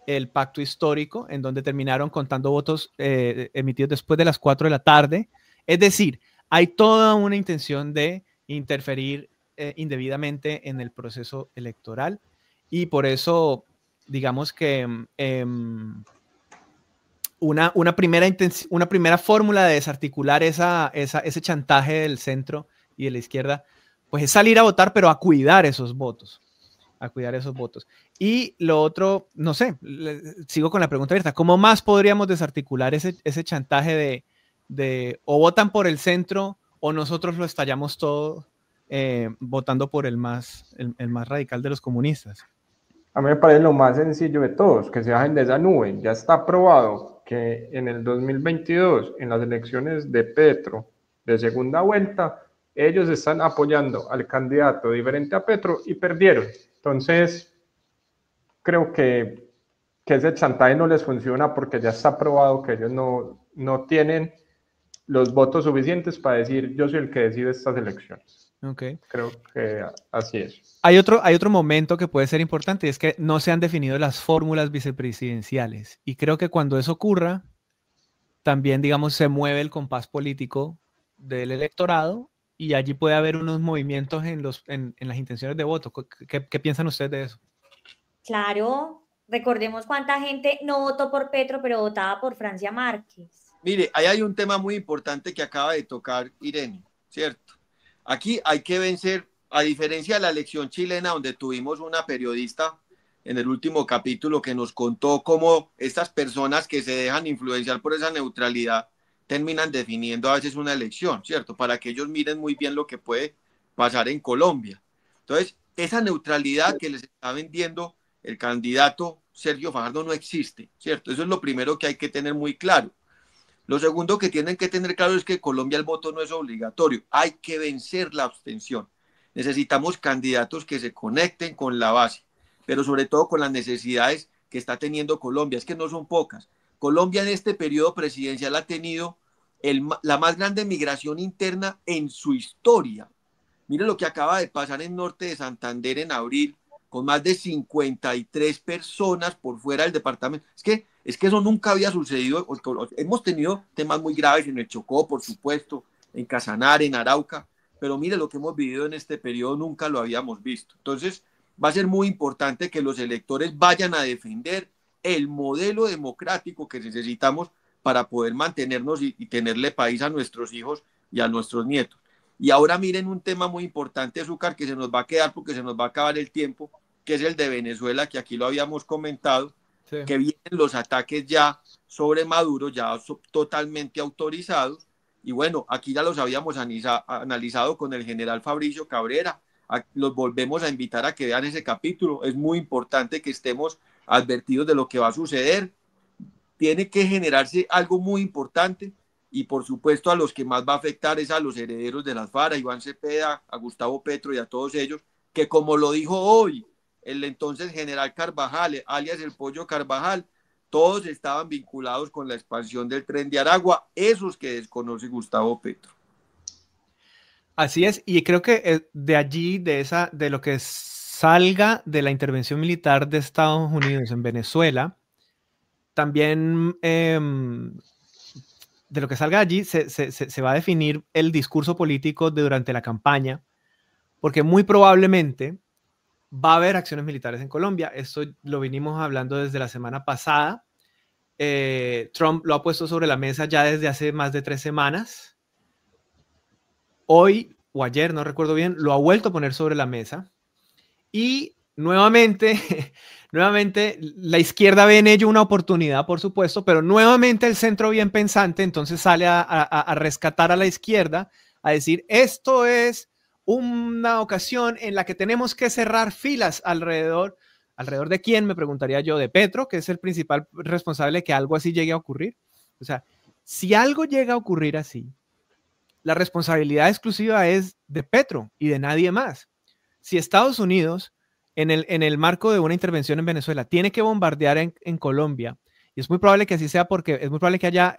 el pacto histórico, en donde terminaron contando votos emitidos después de las 4 de la tarde. Es decir, hay toda una intención de interferir indebidamente en el proceso electoral, y por eso digamos que una primera fórmula de desarticular ese chantaje del centro y de la izquierda, pues es salir a votar, pero a cuidar esos votos. Y lo otro, no sé, sigo con la pregunta abierta, ¿cómo más podríamos desarticular ese chantaje de o votan por el centro o nosotros lo estallamos todo votando por el más radical de los comunistas? A mí me parece lo más sencillo de todos, que se bajen de esa nube. Ya está probado que en el 2022, en las elecciones de Petro de segunda vuelta, ellos están apoyando al candidato diferente a Petro y perdieron. Entonces, creo que ese chantaje no les funciona porque ya está probado que ellos no tienen los votos suficientes para decir yo soy el que decide estas elecciones. Okay. Creo que así es. Hay otro momento que puede ser importante, y es que no se han definido las fórmulas vicepresidenciales. Y creo que cuando eso ocurra, también, digamos, se mueve el compás político del electorado y allí puede haber unos movimientos en las intenciones de voto. ¿Qué piensan ustedes de eso? Claro, recordemos cuánta gente no votó por Petro, pero votaba por Francia Márquez. Mire, ahí hay un tema muy importante que acaba de tocar Irene, ¿cierto? Aquí hay que vencer, a diferencia de la elección chilena, donde tuvimos una periodista en el último capítulo que nos contó cómo estas personas que se dejan influenciar por esa neutralidad terminan definiendo a veces una elección, ¿cierto? Para que ellos miren muy bien lo que puede pasar en Colombia. Entonces, esa neutralidad que les está vendiendo el candidato Sergio Fajardo no existe, ¿cierto? Eso es lo primero que hay que tener muy claro. Lo segundo que tienen que tener claro es que en Colombia el voto no es obligatorio, hay que vencer la abstención. Necesitamos candidatos que se conecten con la base, pero sobre todo con las necesidades que está teniendo Colombia, es que no son pocas. Colombia en este periodo presidencial ha tenido la más grande migración interna en su historia. Miren lo que acaba de pasar en Norte de Santander en abril, con más de 53 personas por fuera del departamento. Es que eso nunca había sucedido. Hemos tenido temas muy graves en el Chocó, por supuesto, en Casanare, en Arauca, pero mire lo que hemos vivido en este periodo, nunca lo habíamos visto. Entonces, va a ser muy importante que los electores vayan a defender el modelo democrático que necesitamos para poder mantenernos y tenerle país a nuestros hijos y a nuestros nietos. Y ahora miren un tema muy importante, Zúcar, que se nos va a quedar porque se nos va a acabar el tiempo, que es el de Venezuela, que aquí lo habíamos comentado, sí, que vienen los ataques ya sobre Maduro, ya totalmente autorizados. Y bueno, aquí ya los habíamos analizado con el general Fabricio Cabrera. Los volvemos a invitar a que vean ese capítulo. Es muy importante que estemos advertidos de lo que va a suceder. Tiene que generarse algo muy importante. Y por supuesto a los que más va a afectar es a los herederos de las FARC, a Iván Cepeda, a Gustavo Petro y a todos ellos, que como lo dijo hoy el entonces general Carvajal, alias el Pollo Carvajal, todos estaban vinculados con la expansión del Tren de Aragua, esos que desconoce Gustavo Petro. Así es, y creo que de allí, de lo que salga de la intervención militar de Estados Unidos en Venezuela, también de lo que salga allí se va a definir el discurso político durante la campaña, porque muy probablemente va a haber acciones militares en Colombia. Esto lo venimos hablando desde la semana pasada. Trump lo ha puesto sobre la mesa ya desde hace más de 3 semanas. Hoy o ayer, no recuerdo bien, lo ha vuelto a poner sobre la mesa. Y nuevamente la izquierda ve en ello una oportunidad, por supuesto, pero nuevamente el centro bien pensante entonces sale a rescatar a la izquierda, a decir, esto es una ocasión en la que tenemos que cerrar filas alrededor de quién, me preguntaría yo, de Petro, que es el principal responsable de que algo así llegue a ocurrir. O sea, si algo llega a ocurrir así, la responsabilidad exclusiva es de Petro y de nadie más. Si Estados Unidos, en el marco de una intervención en Venezuela, tiene que bombardear en Colombia, y es muy probable que así sea porque es muy probable que haya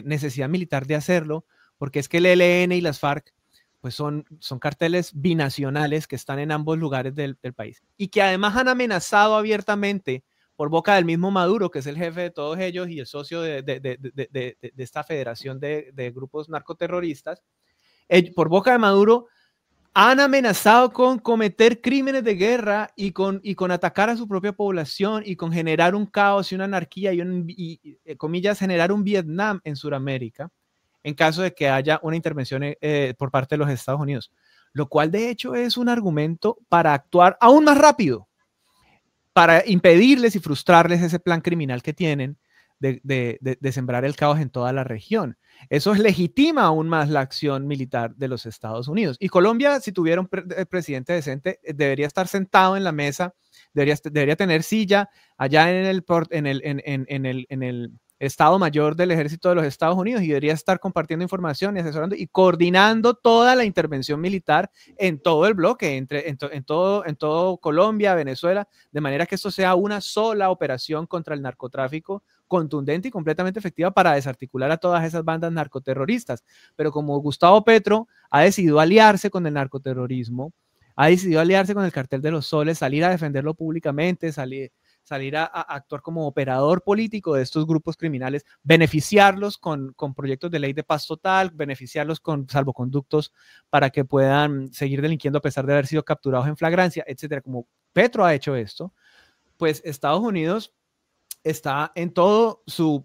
necesidad militar de hacerlo, porque es que el ELN y las FARC pues son carteles binacionales que están en ambos lugares del país y que además han amenazado abiertamente por boca del mismo Maduro, que es el jefe de todos ellos y el socio de esta federación de grupos narcoterroristas. Por boca de Maduro han amenazado con cometer crímenes de guerra y con atacar a su propia población y con generar un caos y una anarquía y comillas, generar un Vietnam en Sudamérica en caso de que haya una intervención por parte de los Estados Unidos, lo cual de hecho es un argumento para actuar aún más rápido, para impedirles y frustrarles ese plan criminal que tienen de sembrar el caos en toda la región. Eso legitima aún más la acción militar de los Estados Unidos. Y Colombia, si tuviera un presidente decente, debería estar sentado en la mesa, debería tener silla allá en el Estado Mayor del Ejército de los Estados Unidos y debería estar compartiendo información y asesorando y coordinando toda la intervención militar en todo el bloque, en todo Colombia, Venezuela, de manera que esto sea una sola operación contra el narcotráfico contundente y completamente efectiva para desarticular a todas esas bandas narcoterroristas. Pero como Gustavo Petro ha decidido aliarse con el narcoterrorismo, ha decidido aliarse con el Cartel de los Soles, salir a defenderlo públicamente, salir a actuar como operador político de estos grupos criminales, beneficiarlos con proyectos de ley de paz total, beneficiarlos con salvoconductos para que puedan seguir delinquiendo a pesar de haber sido capturados en flagrancia, etcétera. Como Petro ha hecho esto, pues Estados Unidos está en todo su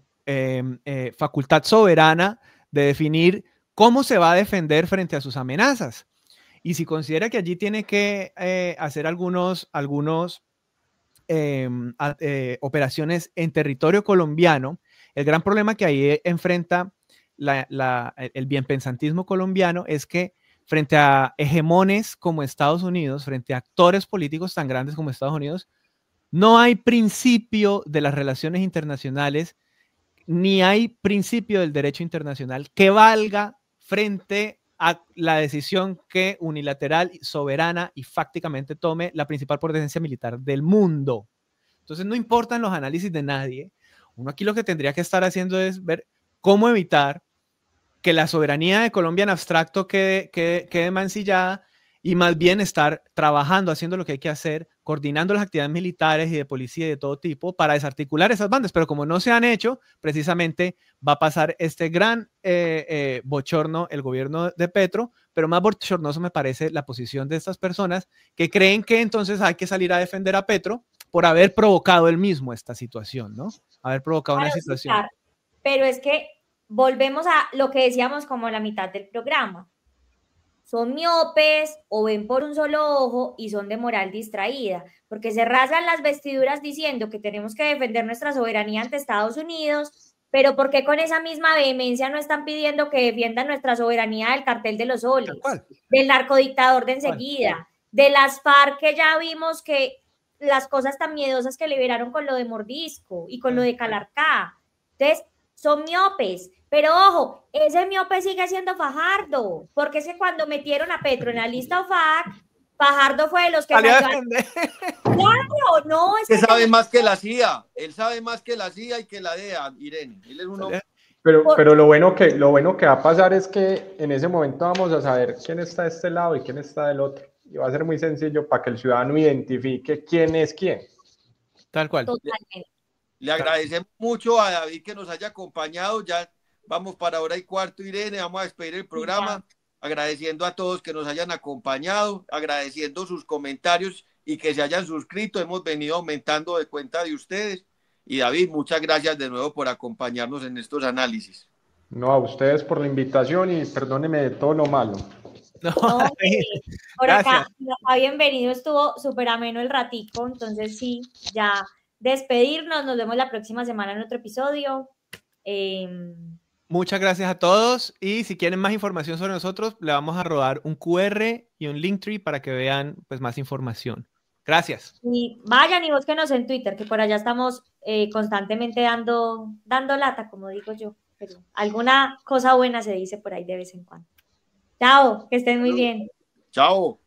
facultad soberana de definir cómo se va a defender frente a sus amenazas. Y si considera que allí tiene que hacer algunos operaciones en territorio colombiano, el gran problema que ahí enfrenta el bienpensantismo colombiano es que frente a hegemones como Estados Unidos, frente a actores políticos tan grandes como Estados Unidos, No hay principio de las relaciones internacionales, ni hay principio del derecho internacional que valga frente a la decisión que unilateral, soberana y fácticamente tome la principal potencia militar del mundo. Entonces no importan los análisis de nadie. Uno aquí lo que tendría que estar haciendo es ver cómo evitar que la soberanía de Colombia en abstracto quede mancillada y más bien estar trabajando, haciendo lo que hay que hacer, coordinando las actividades militares y de policía y de todo tipo para desarticular esas bandas. Pero como no se han hecho, precisamente va a pasar este gran bochorno el gobierno de Petro, pero más bochornoso me parece la posición de estas personas que creen que entonces hay que salir a defender a Petro por haber provocado él mismo esta situación, ¿no? Haber provocado una situación. Claro, pero es que volvemos a lo que decíamos como la mitad del programa. Son miopes o ven por un solo ojo y son de moral distraída, porque se rasgan las vestiduras diciendo que tenemos que defender nuestra soberanía ante Estados Unidos, pero ¿por qué con esa misma vehemencia no están pidiendo que defiendan nuestra soberanía del cartel de los soles, del narcodictador de enseguida, de las FARC que ya vimos que las cosas tan miedosas que liberaron con lo de Mordisco y con lo de Calarcá? Entonces, son miopes. Pero ojo, ese miope sigue siendo Fajardo, porque es que cuando metieron a Petro en la lista OFAC, Fajardo fue de los que salió. Claro, no, es que sabe más que la CIA, él sabe más que la CIA y que la DEA, Irene. Él es uno. Pero lo bueno que va a pasar es que en ese momento vamos a saber quién está de este lado y quién está del otro. Y va a ser muy sencillo para que el ciudadano identifique quién es quién. Tal cual. Totalmente. Le agradecemos mucho a David que nos haya acompañado. Ya vamos para hora y cuarto, Irene. Vamos a despedir el programa. Agradeciendo a todos que nos hayan acompañado, agradeciendo sus comentarios y que se hayan suscrito. Hemos venido aumentando de cuenta de ustedes. Y David, muchas gracias de nuevo por acompañarnos en estos análisis. No, a ustedes por la invitación y perdónenme de todo lo malo. No, por acá, bienvenido, estuvo súper ameno el ratico, entonces sí, ya despedirnos, nos vemos la próxima semana en otro episodio. Muchas gracias a todos y si quieren más información sobre nosotros, le vamos a rodar un QR y un Linktree para que vean pues más información. Gracias. Y vayan y búsquenos en Twitter, que por allá estamos constantemente dando lata, como digo yo, pero alguna cosa buena se dice por ahí de vez en cuando. Chao, que estén muy bien. Chao.